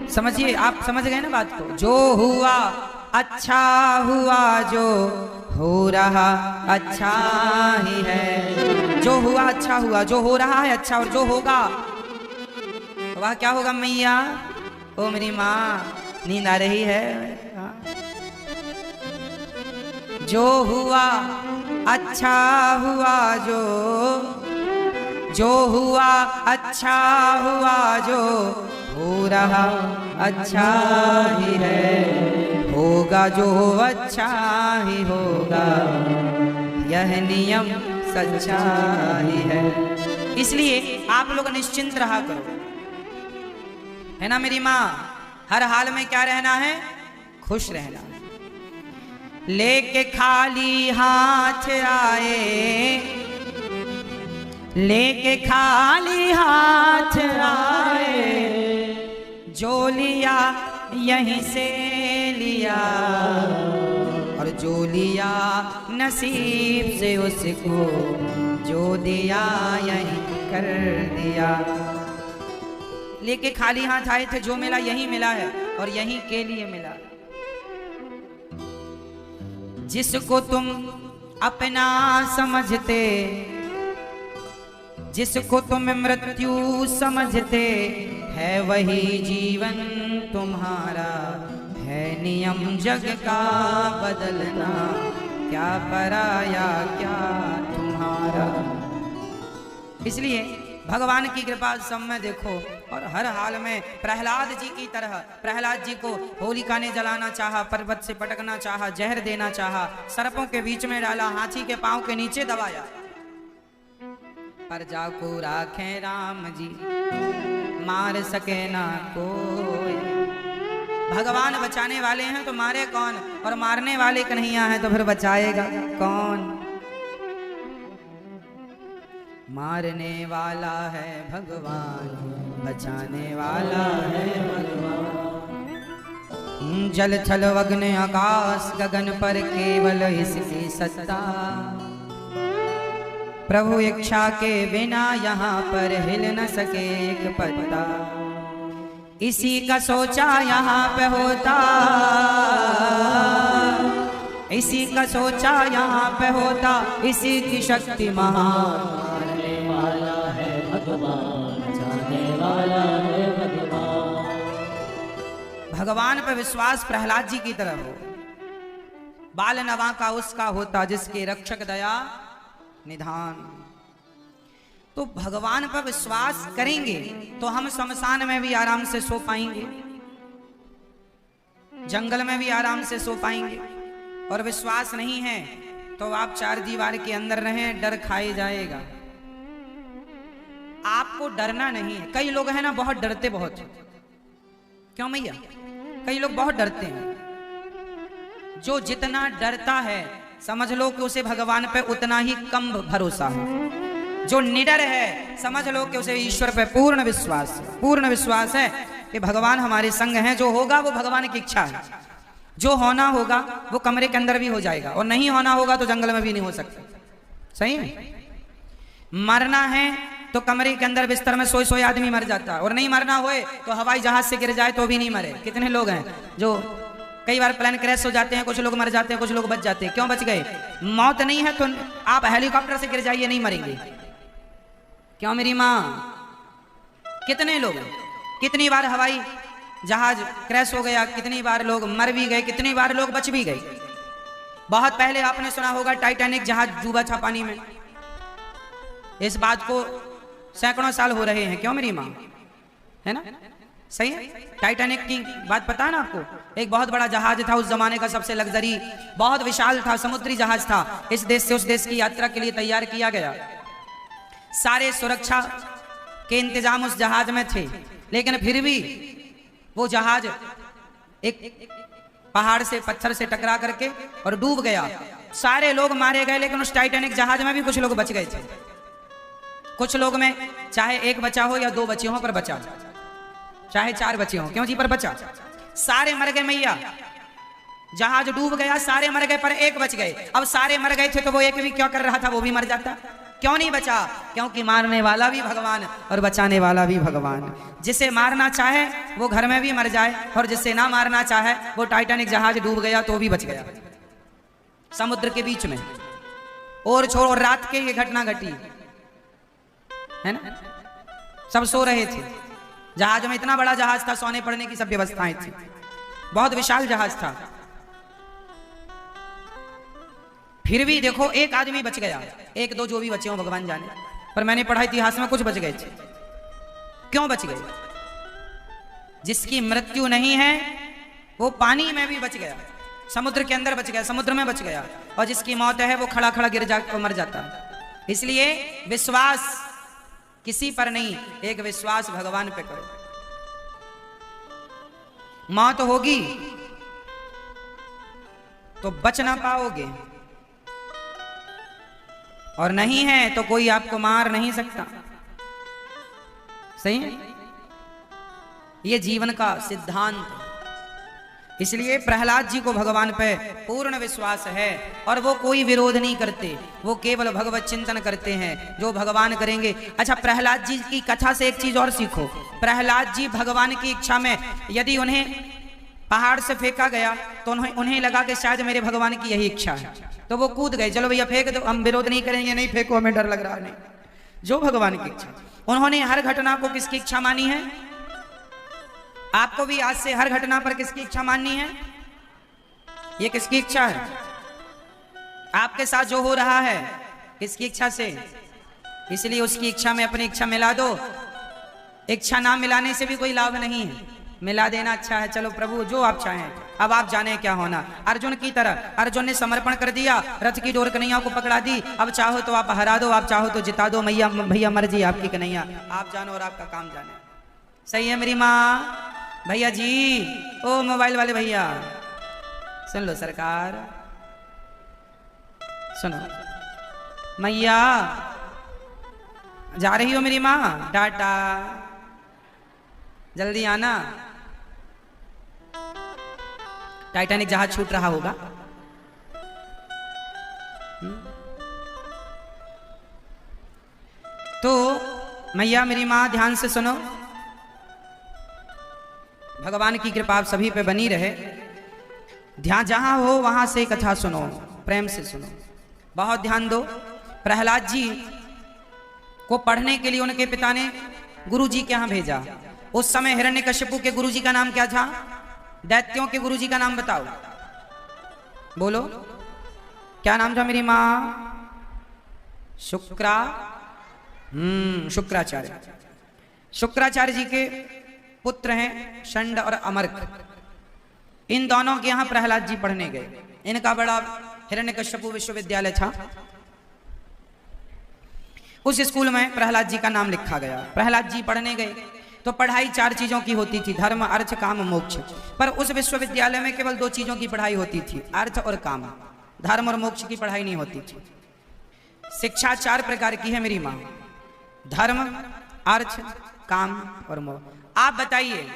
समझिए, आप समझ गए ना बात को? जो हुआ अच्छा हुआ, जो हो रहा अच्छा ही है। जो हुआ अच्छा हुआ, जो हो रहा है अच्छा, और जो होगा वह क्या होगा? मैया, ओ मेरी माँ, नींद आ रही है? जो हुआ अच्छा हुआ, जो हुआ अच्छा हुआ, जो हो रहा अच्छा ही है, होगा जो अच्छा ही होगा, यह नियम सच्चा ही है। इसलिए आप लोग निश्चिंत रहा करो, है ना मेरी माँ? हर हाल में क्या रहना है? खुश रहना। लेके खाली हाथ आए, लेके खाली हाथ आए, जो लिया यहीं से लिया, और जो लिया नसीब से उसको जो दिया यहीं कर दिया। लेके खाली हाथ आए थे, जो मिला यही मिला है और यही के लिए मिला। जिसको तुम अपना समझते, जिसको तुम मृत्यु समझते, है वही जीवन तुम्हारा, है नियम जग का बदलना, क्या पराया क्या तुम्हारा। इसलिए भगवान की कृपा सब में देखो, और हर हाल में प्रहलाद जी की तरह, प्रहलाद जी को होलिका ने जलाना चाहा, पर्वत से पटकना चाहा, जहर देना चाहा, सर्पों के बीच में डाला, हाथी के पांव के नीचे दबाया, पर जाको राखे राम जी, मार सके ना कोई। भगवान बचाने वाले हैं तो मारे कौन, और मारने वाले कन्हैया हैं तो फिर बचाएगा कौन? मारने वाला है भगवान, बचाने वाला है भगवान। जल थल अग्नि आकाश गगन पर केवल इसकी सत्ता, प्रभु इच्छा के बिना यहाँ पर हिल न सके एक पत्ता। इसी का सोचा यहाँ पे होता, इसी का सोचा यहाँ पे होता, इसी की शक्ति महान। मारने वाला है भगवान, बचाने वाला है भगवान। भगवान पर विश्वास प्रहलाद जी की तरह हो। बाल नवा का उसका होता, जिसके रक्षक दया निधान। तो भगवान पर विश्वास करेंगे तो हम शमशान में भी आराम से सो पाएंगे, जंगल में भी आराम से सो पाएंगे। और विश्वास नहीं है तो आप चार दीवार के अंदर रहें, डर खाए जाएगा। आपको डरना नहीं है। कई लोग हैं ना बहुत डरते, बहुत। क्यों भैया? कई लोग बहुत डरते हैं। जो जितना डरता है समझ लो कि उसे भगवान पे उतना ही कम भरोसा है। जो निडर है समझ लो कि उसे ईश्वर पे पूर्ण विश्वास है कि भगवान हमारे संग हैं। जो होगा वो भगवान की इच्छा है। जो होना होगा वो कमरे के अंदर भी हो जाएगा, और नहीं होना होगा तो जंगल में भी नहीं हो सकता। सही है? मरना है तो कमरे के अंदर बिस्तर में सोए सोए आदमी मर जाता है, और नहीं मरना होए तो हवाई जहाज से गिर जाए तो भी नहीं मरे। कितने लोग हैं जो कई बार प्लेन क्रैश हो जाते हैं, कुछ लोग मर जाते हैं, कुछ लोग बच जाते हैं। क्यों बच गए? मौत नहीं है तो आप हेलीकॉप्टर से गिर जाइए, नहीं मरेंगे। क्यों मेरी माँ? कितने लोग, कितनी बार हवाई जहाज क्रैश हो गया, कितनी बार लोग मर भी गए, कितनी बार लोग बच भी गए। बहुत पहले आपने सुना होगा टाइटैनिक जहाज डूबा था पानी में। इस बात को सैकड़ों साल हो रहे हैं। क्यों मेरी माँ? है ना? सही है? टाइटैनिक की बात पता है ना आपको? एक बहुत बड़ा जहाज था, उस जमाने का सबसे लग्जरी, बहुत विशाल था, समुद्री जहाज था। इस देश से उस देश की यात्रा के लिए तैयार किया गया। सारे सुरक्षा के इंतजाम उस जहाज में थे, लेकिन फिर भी वो जहाज एक पहाड़ से, पत्थर से टकरा करके और डूब गया। सारे लोग मारे गए, लेकिन उस टाइटैनिक जहाज में भी कुछ लोग बच गए थे। कुछ लोग में चाहे एक बचा हो या दो बचे हो, पर बचा, चाहे चार बचे हो, क्यों जी, पर बचा। सारे मर गए मैया, जहाज डूब गया, सारे मर गए पर एक बच गए। अब सारे मर गए थे तो वो एक भी क्या कर रहा था? वो भी मर जाता। क्यों नहीं बचा? क्योंकि मारने वाला भी भगवान और बचाने वाला भी भगवान। जिसे मारना चाहे वो घर में भी मर जाए, और जिसे ना मारना चाहे वो टाइटैनिक जहाज डूब गया तो भी बच गया समुद्र के बीच में। और छोड़ो, रात के ये घटना घटी है ना, सब सो रहे थे जहाज में। इतना बड़ा जहाज था, सोने पड़ने की सब व्यवस्थाएं थी, बहुत विशाल जहाज था। फिर भी देखो एक आदमी बच गया, एक दो जो भी बचे हो भगवान जाने, पर मैंने पढ़ा इतिहास में कुछ बच गए थे। क्यों बच गए? जिसकी मृत्यु नहीं है वो पानी में भी बच गया, समुद्र के अंदर बच गया, समुद्र में बच गया। और जिसकी मौत है वो खड़ा खड़ा गिर जाकर मर जाता। इसलिए विश्वास किसी पर नहीं, एक विश्वास भगवान पे करो। मौत होगी तो बच ना पाओगे, और नहीं है तो कोई आपको मार नहीं सकता। सही है? ये जीवन का सिद्धांत। इसलिए प्रहलाद जी को भगवान पे पूर्ण विश्वास है, और वो कोई विरोध नहीं करते, वो केवल भगवत चिंतन करते हैं जो भगवान करेंगे। अच्छा, प्रहलाद जी की कथा से एक चीज और सीखो। प्रहलाद जी भगवान की इच्छा में, यदि उन्हें पहाड़ से फेंका गया तो उन्हें लगा कि शायद मेरे भगवान की यही इच्छा है, तो वो कूद गए। चलो भैया फेंक दो, हम विरोध नहीं करेंगे, नहीं फेंको, हमें डर लग रहा नहीं। जो भगवान की इच्छा। उन्होंने हर घटना को किसकी इच्छा मानी है? आपको भी आज से हर घटना पर किसकी इच्छा माननी है? ये किसकी इच्छा है? आपके साथ जो हो रहा है किसकी इच्छा से? इसलिए उसकी इच्छा में अपनी इच्छा मिला दो। इच्छा ना मिलाने से भी कोई लाभ नहीं है, मिला देना अच्छा है। चलो प्रभु जो आप चाहें, अब आप जाने क्या होना। अर्जुन की तरह, अर्जुन ने समर्पण कर दिया, रथ की डोर कन्हैया को पकड़ा दी। अब चाहो तो आप हरा दो, आप चाहो तो जिता दो, मैया भैया मर्जी आपकी कन्हैया, आप जानो और आपका काम जाने। सही है मेरी माँ? भैया जी, ओ मोबाइल वाले भैया सुन लो, सरकार सुनो। मैया जा रही हो मेरी माँ? टाटा, जल्दी आना। टाइटैनिक जहाज छूट रहा होगा। तो मैया मेरी मां ध्यान से सुनो, भगवान की कृपा आप सभी पे बनी रहे। ध्यान जहां हो वहां से कथा सुनो, प्रेम से सुनो, बहुत ध्यान दो। प्रहलाद जी को पढ़ने के लिए उनके पिता ने गुरु जी के यहां भेजा। उस समय हिरण्यकश्यपु के गुरु जी का नाम क्या था? दैत्यों के गुरु जी का नाम बताओ, बोलो क्या नाम था मेरी मां? शुक्राचार्य। शुक्राचार्य जी के पुत्र हैं षंड और अमर्क। इन दोनों के यहां प्रहलाद जी पढ़ने गए। इनका बड़ा हिरण्यकश्यपु विश्वविद्यालय था, उस स्कूल में प्रहलाद जी का नाम लिखा गया। प्रहलाद जी पढ़ने गए तो पढ़ाई 4 चीजों की होती थी, धर्म अर्थ काम मोक्ष। पर उस विश्वविद्यालय में केवल 2 चीजों की पढ़ाई होती थी, अर्थ और काम। धर्म और मोक्ष की पढ़ाई नहीं होती थी। शिक्षा 4 प्रकार की है मेरी मां, धर्म अर्थ काम और मोक्ष। आप बताइए,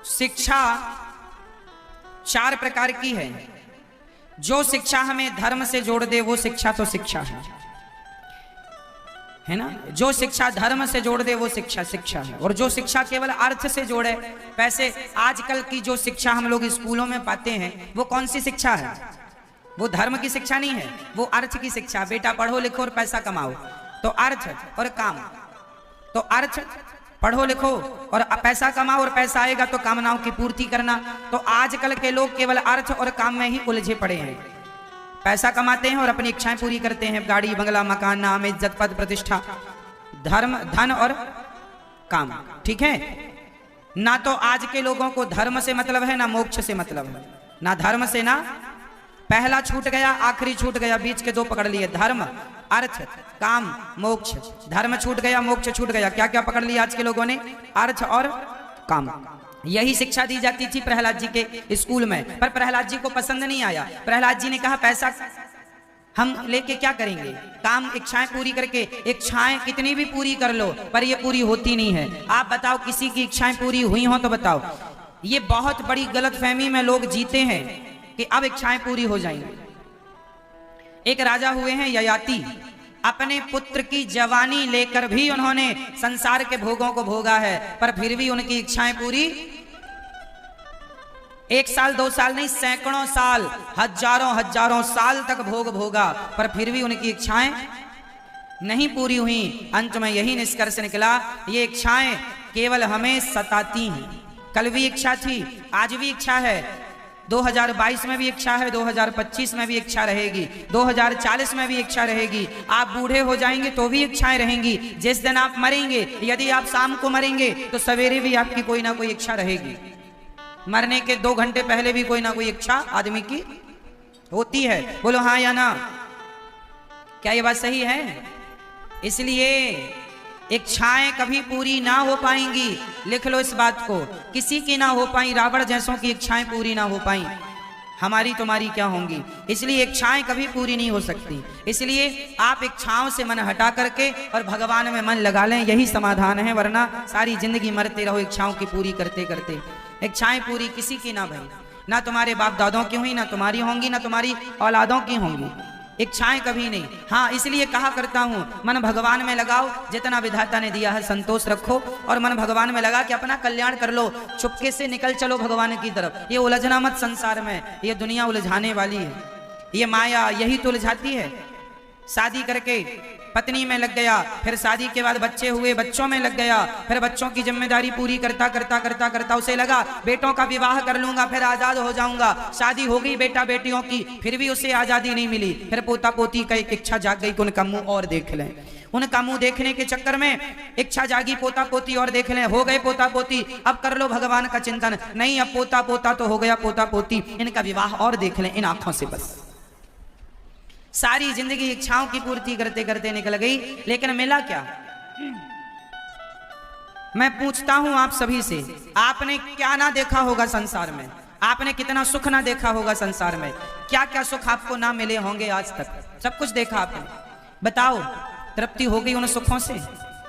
शिक्षा 4 प्रकार की है, जो शिक्षा हमें धर्म से जोड़ दे वो शिक्षा तो शिक्षा है ना? जो शिक्षा धर्म से जोड़ दे वो शिक्षा है। और जो शिक्षा केवल अर्थ से जोड़े, पैसे, आजकल की जो शिक्षा हम लोग स्कूलों में पाते हैं वो कौन सी शिक्षा है? वो धर्म की शिक्षा नहीं है, वो अर्थ की शिक्षा। बेटा पढ़ो लिखो और पैसा कमाओ, तो अर्थ और काम। तो अर्थ पढ़ो लिखो और पैसा कमाओ, और पैसा आएगा तो कामनाओं की पूर्ति करना। तो आजकल के लोग केवल अर्थ और काम में ही उलझे पड़े हैं। पैसा कमाते हैं और अपनी इच्छाएं पूरी करते हैं, गाड़ी बंगला मकान नाम इज्जत पद प्रतिष्ठा, धर्म धन और काम। ठीक है ना? तो आज के लोगों को धर्म से मतलब है ना मोक्ष से मतलब है, ना धर्म से ना। पहला छूट गया, आखिरी छूट गया, बीच के 2 पकड़ लिए, धर्म अर्थ काम मोक्ष। धर्म छूट गया, मोक्ष छूट गया, क्या क्या पकड़ लिया आज के लोगों ने? अर्थ और काम। यही शिक्षा दी जाती थी प्रहलाद जी के स्कूल में, पर प्रहलाद जी को पसंद नहीं आया। प्रहलाद जी ने कहा पैसा हम लेके क्या करेंगे? काम इच्छाएं पूरी करके, इच्छाएं कितनी भी पूरी कर लो पर ये पूरी होती नहीं है। आप बताओ किसी की इच्छाएं पूरी हुई हो तो बताओ। ये बहुत बड़ी गलतफहमी में लोग जीते हैं कि अब इच्छाएं पूरी हो जाएंगी। एक राजा हुए हैं ययाति, अपने पुत्र की जवानी लेकर भी उन्होंने संसार के भोगों को भोगा है, पर फिर भी उनकी इच्छाएं पूरी 1 साल 2 साल नहीं, सैकड़ों साल, हजारों साल तक भोग भोगा, पर फिर भी उनकी इच्छाएं नहीं पूरी हुई। अंत में यही निष्कर्ष निकला, ये इच्छाएं केवल हमें सताती हैं। कल भी इच्छा थी, आज भी इच्छा है, 2022 में भी इच्छा है, 2025 में भी इच्छा रहेगी, 2040 में भी इच्छा रहेगी। आप बूढ़े हो जाएंगे तो भी इच्छाएं रहेंगी। जिस दिन आप मरेंगे, यदि आप शाम को मरेंगे तो सवेरे भी आपकी कोई ना कोई इच्छा रहेगी। मरने के 2 घंटे पहले भी कोई ना कोई इच्छा आदमी की होती है। बोलो हाँ या ना? क्या ये बात सही है? इसलिए इच्छाएं कभी पूरी ना हो पाएंगी। लिख लो इस बात को, किसी की ना हो पाई, रावण जैसों की इच्छाएं पूरी ना हो पाई, हमारी तुम्हारी क्या होंगी? इसलिए इच्छाएं कभी पूरी नहीं हो सकती। इसलिए आप इच्छाओं से मन हटा करके और भगवान में मन लगा लें, यही समाधान है। वरना सारी जिंदगी मरते रहो इच्छाओं की पूरी करते करते। इच्छाएं पूरी किसी की ना भाई, ना तुम्हारे बाप दादों की हुई, ना तुम्हारी होंगी, ना तुम्हारी औलादों की होंगी। इच्छाएं कभी नहीं। हाँ, इसलिए कहा करता हूं, मन भगवान में लगाओ, जितना विधाता ने दिया है संतोष रखो और मन भगवान में लगा के अपना कल्याण कर लो। चुपके से निकल चलो भगवान की तरफ। ये उलझना मत संसार में, ये दुनिया उलझाने वाली है, ये माया यही तो उलझाती है। शादी करके पत्नी में लग गया, फिर शादी के बाद बच्चे हुए, बच्चों में लग गया, फिर बच्चों की जिम्मेदारी पूरी करता करता करता करता उसे लगा बेटों का विवाह कर लूंगा, फिर आजाद हो जाऊंगा। शादी हो गई बेटा बेटियों की, फिर भी उसे आजादी नहीं मिली। फिर पोता पोती का एक इच्छा जाग गई कि उनका मुंह और देख लें। उनका मुंह देखने के चक्कर में इच्छा जागी पोता पोती और देख लें। हो गए पोता पोती, अब कर लो भगवान का चिंतन। नहीं, अब पोता पोता तो हो गया पोता पोती, इनका विवाह और देख लें इन आंखों से। बस सारी जिंदगी इच्छाओं की पूर्ति करते करते निकल गई, लेकिन मिला क्या? मैं पूछता हूं आप सभी से, आपने क्या ना देखा होगा संसार में? आपने कितना सुख ना देखा होगा संसार में? क्या क्या सुख आपको ना मिले होंगे आज तक? सब कुछ देखा आपने। बताओ, तृप्ति हो गई उन सुखों से?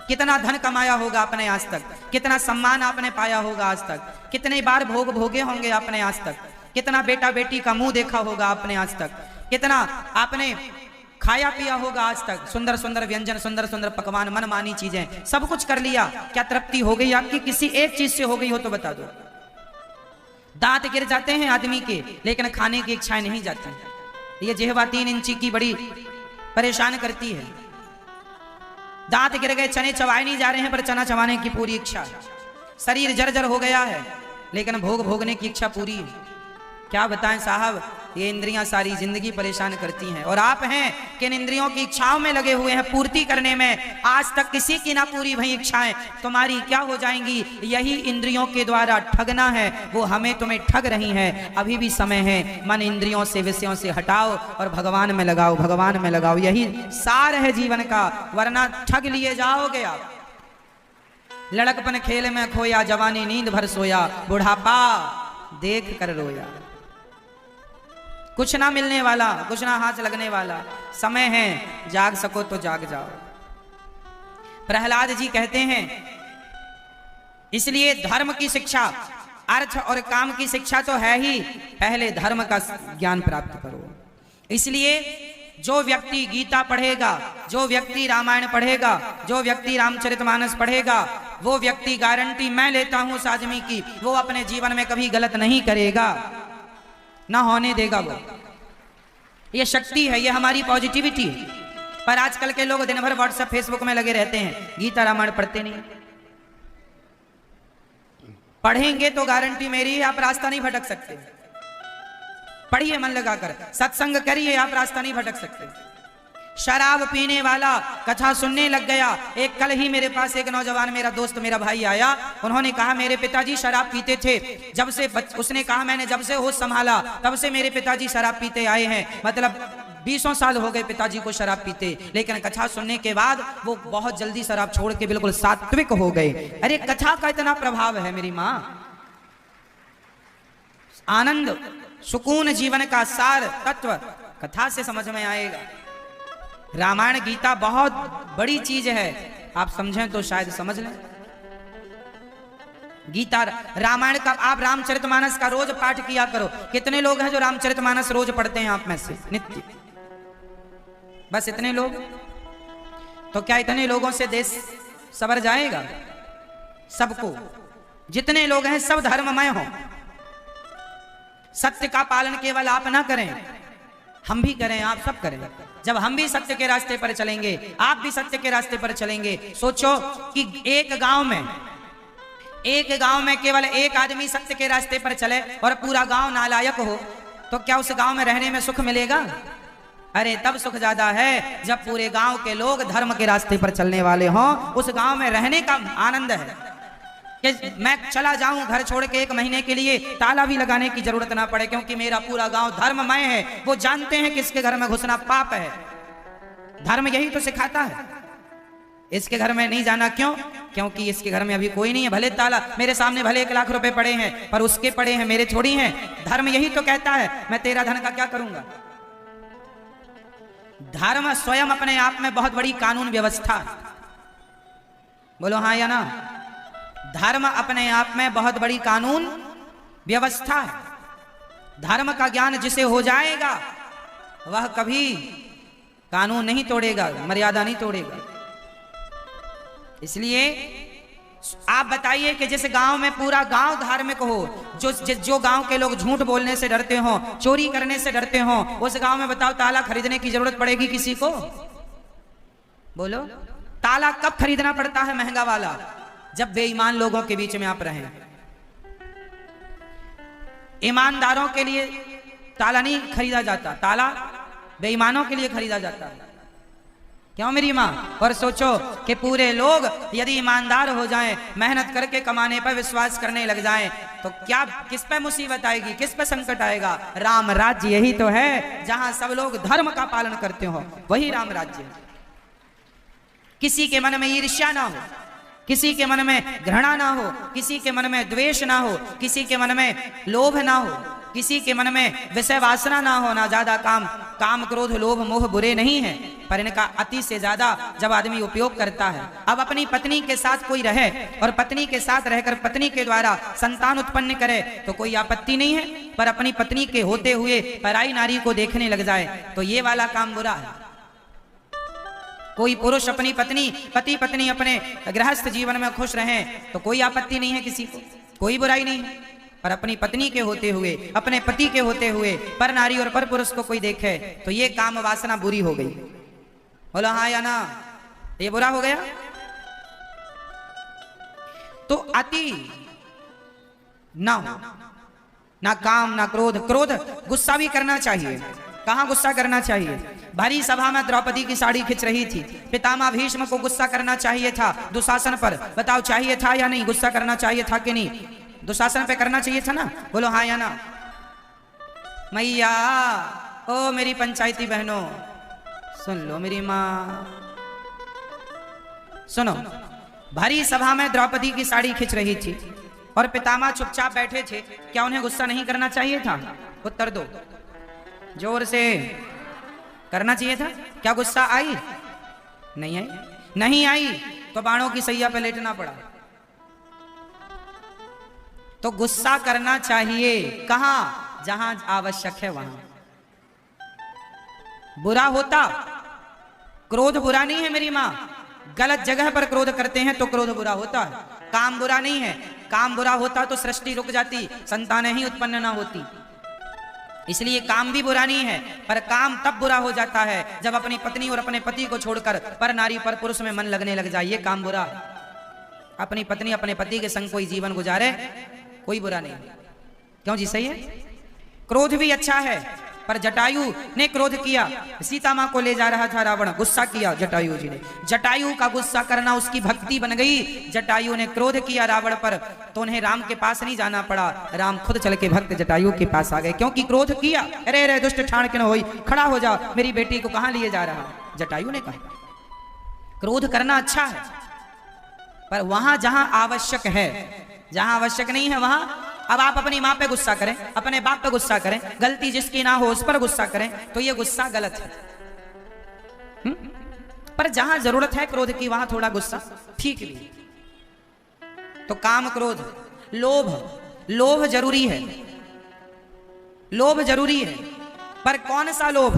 कितना धन कमाया होगा आपने आज तक? कितना सम्मान आपने पाया होगा आज तक? कितनी बार भोग भोगे होंगे आपने आज तक? कितना बेटा बेटी का मुंह देखा होगा आपने आज तक? कितना आपने खाया पिया होगा आज तक? सुंदर सुंदर व्यंजन, सुंदर सुंदर पकवान, मनमानी चीजें, सब कुछ कर लिया। क्या तृप्ति हो गई आपकी? किसी एक चीज से हो गई हो तो बता दो। दांत गिर जाते हैं आदमी के, लेकिन खाने की इच्छाएं नहीं जाती। ये जिह्वा 3 इंची की बड़ी परेशान करती है। दांत गिर गए, चने चबाए नहीं जा रहे हैं, पर चना चबाने की पूरी इच्छा है। शरीर जर्जर हो गया है, लेकिन भोग भोगने की इच्छा पूरी है। क्या बताएं साहब, ये इंद्रियां सारी जिंदगी परेशान करती हैं। और आप हैं कि इन इंद्रियों की इच्छाओं में लगे हुए हैं, पूर्ति करने में। आज तक किसी की ना पूरी भई इच्छाएं तुम्हारी क्या हो जाएंगी? यही इंद्रियों के द्वारा ठगना है, वो हमें तुम्हें ठग रही हैं। अभी भी समय है, मन इंद्रियों से विषयों से हटाओ और भगवान में लगाओ, भगवान में लगाओ। यही सार है जीवन का, वरना ठग लिए जाओगे आप। लड़कपन खेल में खोया, जवानी नींद भर सोया, बुढ़ापा देख कर रोया। कुछ ना मिलने वाला, कुछ ना हाथ लगने वाला। समय है, जाग सको तो जाग जाओ। प्रहलाद जी कहते हैं, इसलिए धर्म की शिक्षा, अर्थ और काम की शिक्षा तो है ही, पहले धर्म का ज्ञान प्राप्त करो। इसलिए जो व्यक्ति गीता पढ़ेगा, जो व्यक्ति रामायण पढ़ेगा, जो व्यक्ति रामचरितमानस पढ़ेगा, वो व्यक्ति गारंटी मैं लेता हूं उस आदमी की, वो अपने जीवन में कभी गलत नहीं करेगा, ना होने देगा। वो ये शक्ति है, ये हमारी पॉजिटिविटी है। पर आजकल के लोग दिन भर व्हाट्सएप फेसबुक में लगे रहते हैं, गीता रामायण पढ़ते नहीं। पढ़ेंगे तो गारंटी मेरी है, आप रास्ता नहीं भटक सकते। पढ़िए मन लगाकर, सत्संग करिए, आप रास्ता नहीं भटक सकते। शराब पीने वाला कथा सुनने लग गया। एक कल ही मेरे पास एक नौजवान, मेरा दोस्त, मेरा भाई आया। उन्होंने कहा मेरे पिताजी शराब पीते थे, जब से उसने कहा मैंने जब से होश संभाला तब से मेरे पिताजी शराब पीते आए हैं। मतलब 20 साल हो गए पिताजी को शराब पीते, लेकिन कथा सुनने के बाद वो बहुत जल्दी शराब छोड़ के बिल्कुल सात्विक हो गए। अरे कथा का इतना प्रभाव है मेरी माँ। आनंद, सुकून, जीवन का सार तत्व कथा से समझ में आएगा। रामायण गीता बहुत बड़ी चीज है, आप समझें तो शायद समझ लें। गीता रामायण का आप रामचरितमानस का रोज पाठ किया करो। कितने लोग हैं जो रामचरितमानस रोज पढ़ते हैं आप में से? नित्य बस इतने लोग। तो क्या इतने लोगों से देश सवर जाएगा? सबको, जितने लोग हैं सब धर्ममय हो। सत्य का पालन केवल आप ना करें, हम भी करें, आप सब करें। जब हम भी सत्य के रास्ते पर चलेंगे, आप भी सत्य के रास्ते पर चलेंगे। सोचो कि एक गांव में केवल एक आदमी सत्य के रास्ते पर चले और पूरा गांव नालायक हो, तो क्या उस गांव में रहने में सुख मिलेगा? अरे तब सुख ज्यादा है जब पूरे गांव के लोग धर्म के रास्ते पर चलने वाले हों। उस गांव में रहने का आनंद है कि मैं चला जाऊं घर छोड़ के 1 महीने के लिए, ताला भी लगाने की जरूरत ना पड़े, क्योंकि मेरा पूरा गांव धर्ममय है। वो जानते हैं कि इसके घर में घुसना पाप है। धर्म यही तो सिखाता है। इसके घर में नहीं जाना, क्यों? क्योंकि इसके घर में अभी कोई नहीं है। भले ताला मेरे सामने, भले 1 लाख रुपए पड़े हैं, पर उसके पड़े हैं, मेरे थोड़ी हैं। धर्म यही तो कहता है, मैं तेरा धन का क्या करूंगा। धर्म स्वयं अपने आप में बहुत बड़ी कानून व्यवस्था है। बोलो हाँ या ना? धर्म अपने आप में बहुत बड़ी कानून व्यवस्था है। धर्म का ज्ञान जिसे हो जाएगा वह कभी कानून नहीं तोड़ेगा, मर्यादा नहीं तोड़ेगा। इसलिए आप बताइए कि जिस गांव में पूरा गांव धार्मिक हो, जो गांव के लोग झूठ बोलने से डरते हो, चोरी करने से डरते हो, उस गांव में बताओ ताला खरीदने की जरूरत पड़ेगी किसी को? बोलो, ताला कब खरीदना पड़ता है महंगा वाला? जब बेईमान लोगों के बीच में आप रहें। ईमानदारों के लिए ताला नहीं खरीदा जाता, ताला बेईमानों के लिए खरीदा जाता है। क्यों मेरी माँ? और सोचो कि पूरे लोग यदि ईमानदार हो जाएं, मेहनत करके कमाने पर विश्वास करने लग जाएं, तो क्या किस पे मुसीबत आएगी, किस पे संकट आएगा? राम राज्य यही तो है जहां सब लोग धर्म का पालन करते हो, वही राम राज्य है। किसी के मन में ईर्ष्या ना हो, किसी के मन में घृणा ना हो, किसी के मन में द्वेष ना हो, किसी के मन में लोभ ना हो, किसी के मन में विषय वासना ना हो। ना ज्यादा काम क्रोध लोभ मोह बुरे नहीं है, पर इनका अति से ज्यादा जब आदमी उपयोग करता है। अब अपनी पत्नी के साथ कोई रहे और पत्नी के साथ रहकर पत्नी के द्वारा संतान उत्पन्न करे तो कोई आपत्ति नहीं है, पर अपनी पत्नी के होते हुए पराई नारी को देखने लग जाए तो ये वाला काम बुरा है। कोई पुरुष अपनी पत्नी, पति पत्नी अपने गृहस्थ जीवन में खुश रहें तो कोई आपत्ति नहीं है, किसी को कोई बुराई नहीं है। पर अपनी पत्नी के होते हुए, अपने पति के होते हुए पर नारी और पर पुरुष को कोई देखे तो ये काम वासना बुरी हो गई। बोला हाँ या ना? ये बुरा हो गया। तो अति ना हो, ना काम ना क्रोध। क्रोध गुस्सा भी करना चाहिए। कहां गुस्सा करना चाहिए? भरी सभा में द्रौपदी की साड़ी खिंच रही थी, पितामह भीष्म को गुस्सा करना चाहिए था दुशासन पर। बताओ चाहिए था या नहीं? गुस्सा करना चाहिए था कि नहीं? दुशासन पे करना चाहिए था ना? बोलो हाँ या ना? मैया ओ मेरी पंचायती बहनों सुन लो, मेरी माँ सुनो। भरी सभा में द्रौपदी की साड़ी खिंच रही थी और पितामह चुपचाप बैठे थे। क्या उन्हें गुस्सा नहीं करना चाहिए था? उत्तर दो जोर से। करना चाहिए था। क्या गुस्सा आई? नहीं आई। नहीं आई तो बाणों की सैया पे लेटना पड़ा। तो गुस्सा करना चाहिए कहां? जहां आवश्यक है वहां। बुरा होता, क्रोध बुरा नहीं है मेरी मां। गलत जगह पर क्रोध करते हैं तो क्रोध बुरा होता है। काम बुरा नहीं है। काम बुरा होता तो सृष्टि रुक जाती, संतानें ही उत्पन्न ना होती। इसलिए काम भी बुरा नहीं है, पर काम तब बुरा हो जाता है जब अपनी पत्नी और अपने पति को छोड़कर पर नारी पर पुरुष में मन लगने लग जाए। ये काम बुरा है। अपनी पत्नी अपने पति के संग कोई जीवन गुजारे, कोई बुरा नहीं। क्यों जी? सही है। क्रोध भी अच्छा है, पर जटायु ने क्रोध किया। सीता मां को ले जा रहा था रावण, गुस्सा किया जटायु जी ने। जटायु का गुस्सा करना उसकी भक्ति बन गई। जटायु ने क्रोध किया रावण पर तो उन्हें राम के पास नहीं जाना पड़ा। राम खुद चल के भक्त जटायु के पास आ गए, क्योंकि क्रोध किया। अरे अरे दुष्ट ठाण के न होई, खड़ा हो जा, मेरी बेटी को कहां लिए जा रहा? जटायु ने कहा क्रोध करना अच्छा है, पर वहां जहां आवश्यक है। जहां आवश्यक नहीं है वहां। अब आप अपनी मां पे गुस्सा करें, अपने बाप पे गुस्सा करें, गलती जिसकी ना हो उस पर गुस्सा करें, तो ये गुस्सा गलत है। पर जहां जरूरत है क्रोध की वहां थोड़ा गुस्सा ठीक भी। तो काम क्रोध। लोभ, लोभ जरूरी है। लोभ जरूरी है, पर कौन सा लोभ?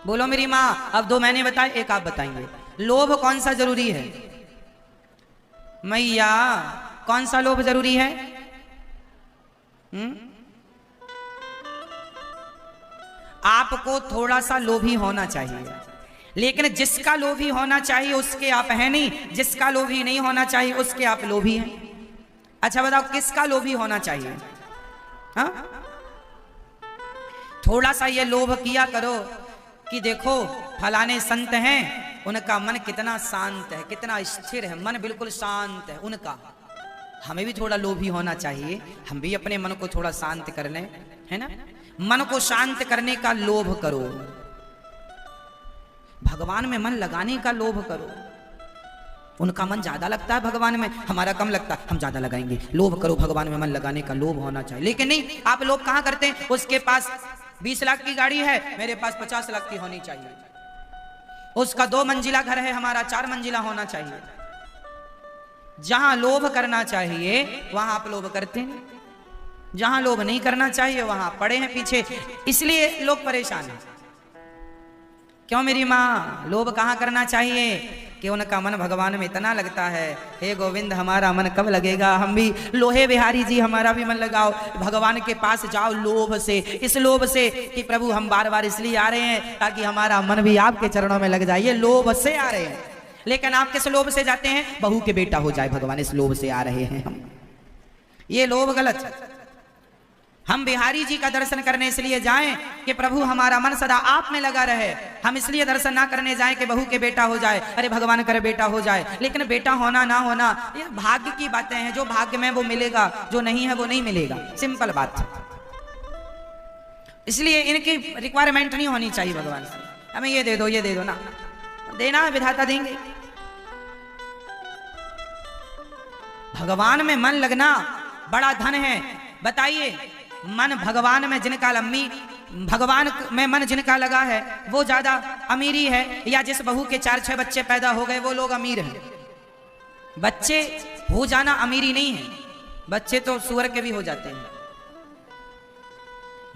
बोलो मेरी मां। अब दो मैंने बताए, एक आप बताएंगे। लोभ कौन सा जरूरी है? मैया कौन सा लोभ जरूरी है? आपको थोड़ा सा लोभी होना चाहिए, लेकिन जिसका लोभी होना चाहिए उसके आप हैं नहीं, जिसका लोभी नहीं होना चाहिए उसके आप लोभी हैं। अच्छा बताओ किसका लोभी होना चाहिए? हाँ? थोड़ा सा ये लोभ किया करो कि देखो फलाने संत हैं, उनका मन कितना शांत है, कितना स्थिर है, मन बिल्कुल शांत है उनका। हमें भी थोड़ा लोभी होना चाहिए, हम भी अपने मन को थोड़ा शांत कर लें, है ना? मन को शांत करने का लोभ करो, भगवान में मन लगाने का लोभ करो। उनका मन ज्यादा लगता है भगवान में, हमारा कम लगता है, हम ज्यादा लगाएंगे। लोभ करो, भगवान में मन लगाने का लोभ होना चाहिए। लेकिन नहीं, आप लोग कहां करते हैं? उसके पास 20 लाख की गाड़ी है, मेरे पास 50 लाख की होनी चाहिए। उसका 2 मंजिला घर है, हमारा 4 मंजिला होना चाहिए। जहां लोभ करना चाहिए वहां आप लोभ करते हैं, जहां लोभ नहीं करना चाहिए वहां पड़े हैं पीछे। इसलिए लोग परेशान हैं। क्यों मेरी मां? लोभ कहां करना चाहिए? कि उनका मन भगवान में इतना लगता है, हे गोविंद हमारा मन कब लगेगा? हम भी लोहे बिहारी जी हमारा भी मन लगाओ, भगवान के पास जाओ लोभ से, इस लोभ से कि प्रभु हम बार बार इसलिए आ रहे हैं ताकि हमारा मन भी आपके चरणों में लग जाए। ये लोभ से आ रहे हैं। लेकिन आप किस लोभ से जाते हैं? बहू के बेटा हो जाए भगवान, इस लोभ से आ रहे हैं हम। ये लोभ गलत है। हम बिहारी जी का दर्शन करने इसलिए जाएं कि प्रभु हमारा मन सदा आप में लगा रहे। हम इसलिए दर्शन ना करने जाएं कि बहू के बेटा हो जाए, अरे भगवान करे बेटा हो जाए। लेकिन बेटा होना ना होना ये भाग्य की बातें हैं। जो भाग्य में वो मिलेगा, जो नहीं है वो नहीं मिलेगा, सिंपल बात है। इसलिए इनकी रिक्वायरमेंट नहीं होनी चाहिए भगवान से, हमें ये दे दो ये दे दो ना, देना है विधाता देंगे। भगवान में मन लगना बड़ा धन है। बताइए, मन भगवान में जिनका भगवान में मन जिनका लगा है वो ज्यादा अमीरी है, या जिस बहू के 4-6 बच्चे पैदा हो गए वो लोग अमीर हैं? बच्चे हो जाना अमीरी नहीं है, बच्चे तो सुअर के भी हो जाते हैं।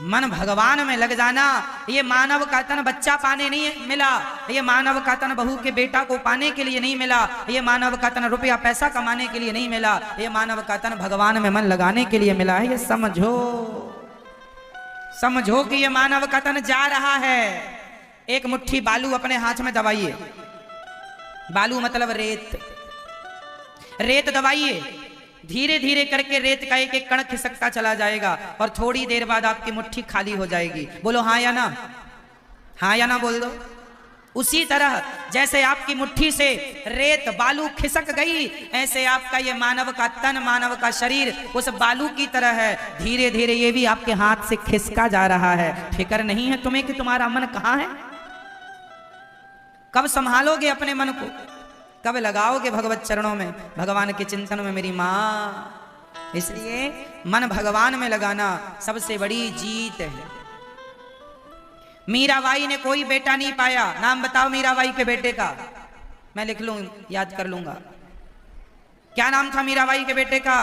मन भगवान में लग जाना। ये मानव का तन बच्चा पाने नहीं मिला, ये मानव का तन बहू के बेटा को पाने के लिए नहीं मिला, ये मानव का तन रुपया पैसा कमाने के लिए नहीं मिला, ये मानव का तन भगवान में मन लगाने के लिए मिला है। ये समझो, समझो कि ये मानव का तन जा रहा है। एक मुट्ठी बालू अपने हाथ में दबाइए, बालू मतलब रेत, रेत दबाइए, धीरे धीरे करके रेत का एक एक कण खिसकता चला जाएगा और थोड़ी देर बाद आपकी मुट्ठी खाली हो जाएगी। बोलो हाँ या ना, हाँ या ना बोल दो। उसी तरह जैसे आपकी मुट्ठी से रेत बालू खिसक गई, ऐसे आपका ये मानव का तन, मानव का शरीर उस बालू की तरह है। धीरे धीरे ये भी आपके हाथ से खिसका जा रहा है। फिक्र नहीं है तुम्हें कि तुम्हारा मन कहाँ है? कब संभालोगे अपने मन को? कब लगाओगे भगवत चरणों में, भगवान के चिंतन में मेरी माँ? इसलिए मन भगवान में लगाना सबसे बड़ी जीत है। मीराबाई ने कोई बेटा नहीं पाया। नाम बताओ मीराबाई के बेटे का, मैं लिख लूं, याद कर लूंगा। क्या नाम था मीराबाई के बेटे का?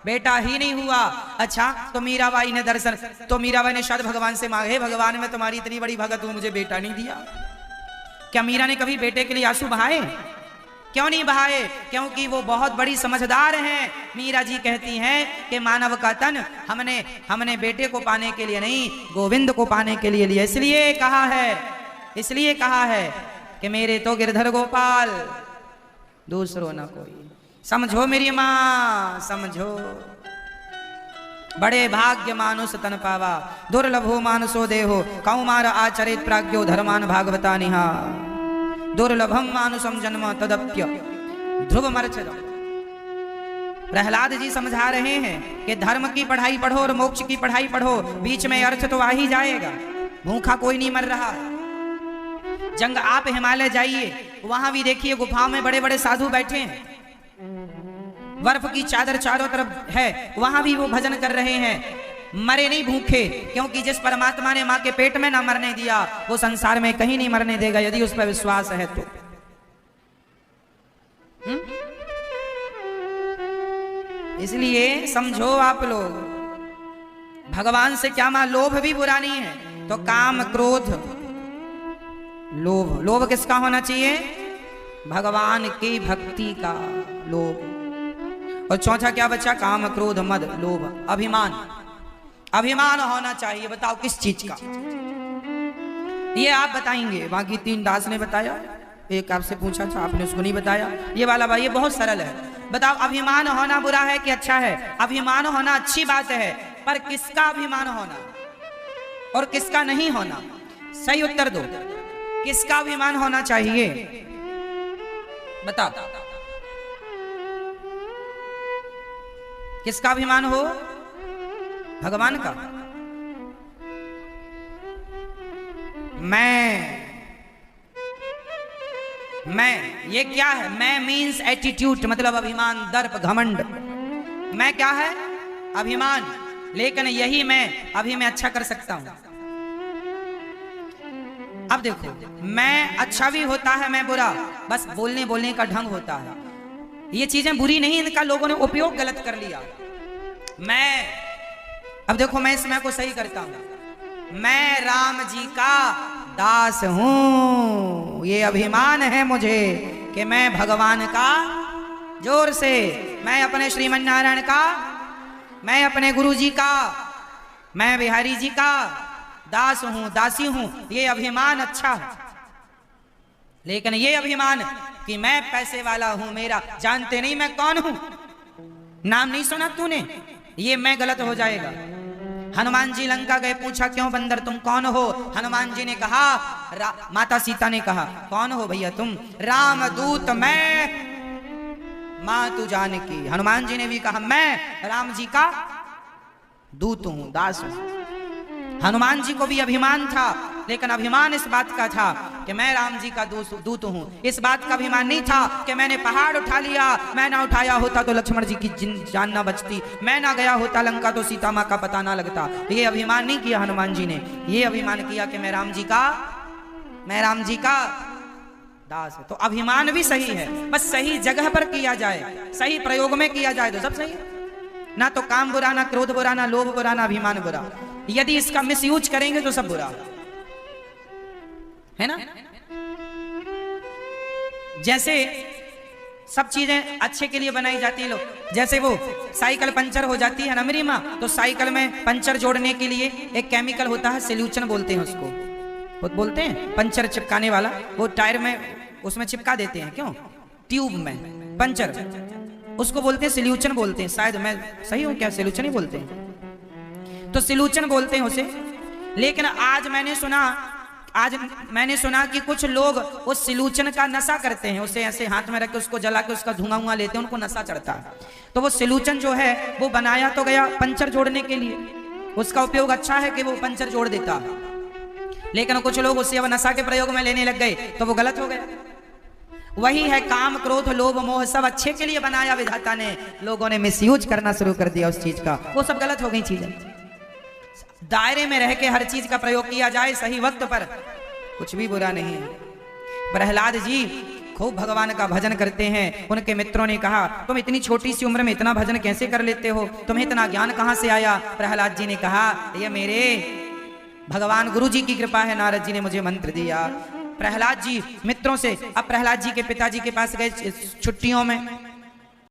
बेटा ही नहीं हुआ। अच्छा, तो मीराबाई ने दर्शन, तो मीराबाई ने शायद भगवान से मांगे, भगवान मैं तुम्हारी इतनी बड़ी भगत हूं, मुझे बेटा नहीं दिया। क्या मीरा ने कभी बेटे के लिए आंसू बहाए? क्यों नहीं बहाए? क्योंकि वो बहुत बड़ी समझदार हैं। मीरा जी कहती हैं कि मानव का तन हमने बेटे को पाने के लिए नहीं, गोविंद को पाने के लिए लिया। इसलिए कहा है, इसलिए कहा है कि मेरे तो गिरधर गोपाल, दूसरो ना कोई। समझो मेरी माँ, समझो। बड़े भाग्य मानुष तन पावा, दुर्लभो मानसो देहो, कौमार आचरित प्राज्ञो धर्मान भागवता निहा, दुर्लभम मानुषम जन्म तदप्य ध्रुव मर्चदम। प्रहलाद जी समझा रहे हैं कि धर्म की पढ़ाई पढ़ो और मोक्ष की पढ़ाई पढ़ो, बीच में अर्थ तो आ ही जाएगा। भूखा कोई नहीं मर रहा है। जंग आप हिमालय जाइए, वहां भी देखिए गुफाओं में बड़े बड़े साधु बैठे हैं, बर्फ की चादर चारों तरफ है, वहां भी वो भजन कर रहे हैं। मरे नहीं भूखे, क्योंकि जिस परमात्मा ने मां के पेट में ना मरने दिया, वो संसार में कहीं नहीं मरने देगा, यदि उस पर विश्वास है तो। इसलिए समझो आप लोग, भगवान से क्या मां? लोभ भी बुरा नहीं है, तो काम क्रोध लोभ, लोभ किसका होना चाहिए? भगवान की भक्ति का लोभ। और चौथा क्या बचा? काम क्रोध मद लोभ, अभिमान। अभिमान होना चाहिए। बताओ किस चीज का? ये आप बताएंगे, बाकी तीन दास ने बताया, एक आपसे पूछा था आपने उसको नहीं बताया। ये वाला भाई ये बहुत सरल है। बताओ अभिमान होना बुरा है कि अच्छा है? अभिमान होना अच्छी बात है, पर किसका अभिमान होना और किसका नहीं होना? सही उत्तर दो। किसका अभिमान होना चाहिए? बताओ किसका अभिमान हो? भगवान का। मैं ये क्या है? मैं मीन्स एटीट्यूड, मतलब अभिमान, दर्प, घमंड। मैं क्या है? अभिमान। लेकिन यही मैं अच्छा कर सकता हूं। अब देखो, मैं अच्छा भी होता है, मैं बुरा, बस बोलने का ढंग होता है। ये चीजें बुरी नहीं, इनका लोगों ने उपयोग गलत कर लिया। अब देखो, मैं इस मैं को सही करता हूं। मैं राम जी का दास हूं, ये अभिमान है मुझे कि मैं भगवान का, जोर से, मैं अपने श्रीमन नारायण का, मैं अपने गुरु जी का, मैं बिहारी जी का दास हूं, दासी हूं। ये अभिमान अच्छा है। लेकिन ये अभिमान कि मैं पैसे वाला हूं, मेरा, जानते नहीं मैं कौन हूं, नाम नहीं सुना तूने, ये मैं गलत हो जाएगा। हनुमान जी लंका गए, पूछा क्यों बंदर तुम कौन हो? हनुमान जी ने कहा, माता सीता ने कहा, कौन हो भैया तुम? राम दूत मैं, मां तू जानकी। हनुमान जी ने भी कहा, मैं राम जी का दूत हूं, दास हूं। हनुमान जी को भी अभिमान था, लेकिन अभिमान इस बात का था कि मैं राम जी का दूत हूं। इस बात का अभिमान नहीं था कि मैंने पहाड़ उठा लिया, मैं ना उठाया होता तो लक्ष्मण जी की जान ना बचती, मैं ना गया होता लंका तो सीता मां का पता ना लगता। ये अभिमान नहीं किया हनुमान जी ने। ये अभिमान किया कि मैं राम जी का दास है। तो अभिमान भी सही है, बस सही जगह पर किया जाए, सही प्रयोग में किया जाए तो सब सही है। ना तो काम बुरा, ना क्रोध बुरा, ना लोभ बुरा, ना अभिमान बुरा। यदि इसका मिसयूज करेंगे तो सब बुरा है ना। जैसे सब चीजें अच्छे के लिए बनाई जाती है लोग, जैसे वो साइकिल पंचर हो जाती है ना मेरी माँ, तो साइकिल में पंचर जोड़ने के लिए एक केमिकल होता है, सॉल्यूशन बोलते हैं उसको, वो बोलते हैं पंचर चिपकाने वाला, वो टायर में उसमें चिपका देते हैं, क्यों, ट्यूब में पंचर, उसको बोलते हैं सॉल्यूशन बोलते हैं। शायद मैं सही हूं क्या, सॉल्यूशन ही बोलते हैं, तो सॉल्यूशन बोलते हैं उसे। लेकिन आज मैंने सुना कि कुछ लोग उस सॉल्यूशन का नशा करते हैं, उसे ऐसे हाथ में रख के उसको जला के उसका धुआं लेते हैं, उनको नशा चढ़ता है। तो वो सॉल्यूशन जो है वो बनाया तो गया पंचर जोड़ने के लिए, उसका उपयोग अच्छा है कि वो पंचर जोड़ देता, लेकिन कुछ लोग उसे अब नशा के प्रयोग में लेने लग गए तो वो गलत हो गया। वही है काम क्रोध लोभ मोह, सब अच्छे के लिए बनाया विधाता ने, लोगों ने मिसयूज करना शुरू कर दिया उस चीज का, वो सब गलत हो गई चीजें। दायरे में रह के हर चीज का प्रयोग किया जाए सही वक्त पर, कुछ भी बुरा नहीं है। प्रहलाद जी खूब भगवान का भजन करते हैं। उनके मित्रों ने कहा तुम इतनी छोटी सी उम्र में इतना भजन कैसे कर लेते हो, तुम्हें इतना ज्ञान कहां से आया। प्रहलाद जी ने कहा ये मेरे भगवान गुरु जी की कृपा है, नारद जी ने मुझे मंत्र दिया। प्रहलाद जी मित्रों से, अब प्रहलाद जी के पिताजी के पास गए छुट्टियों में,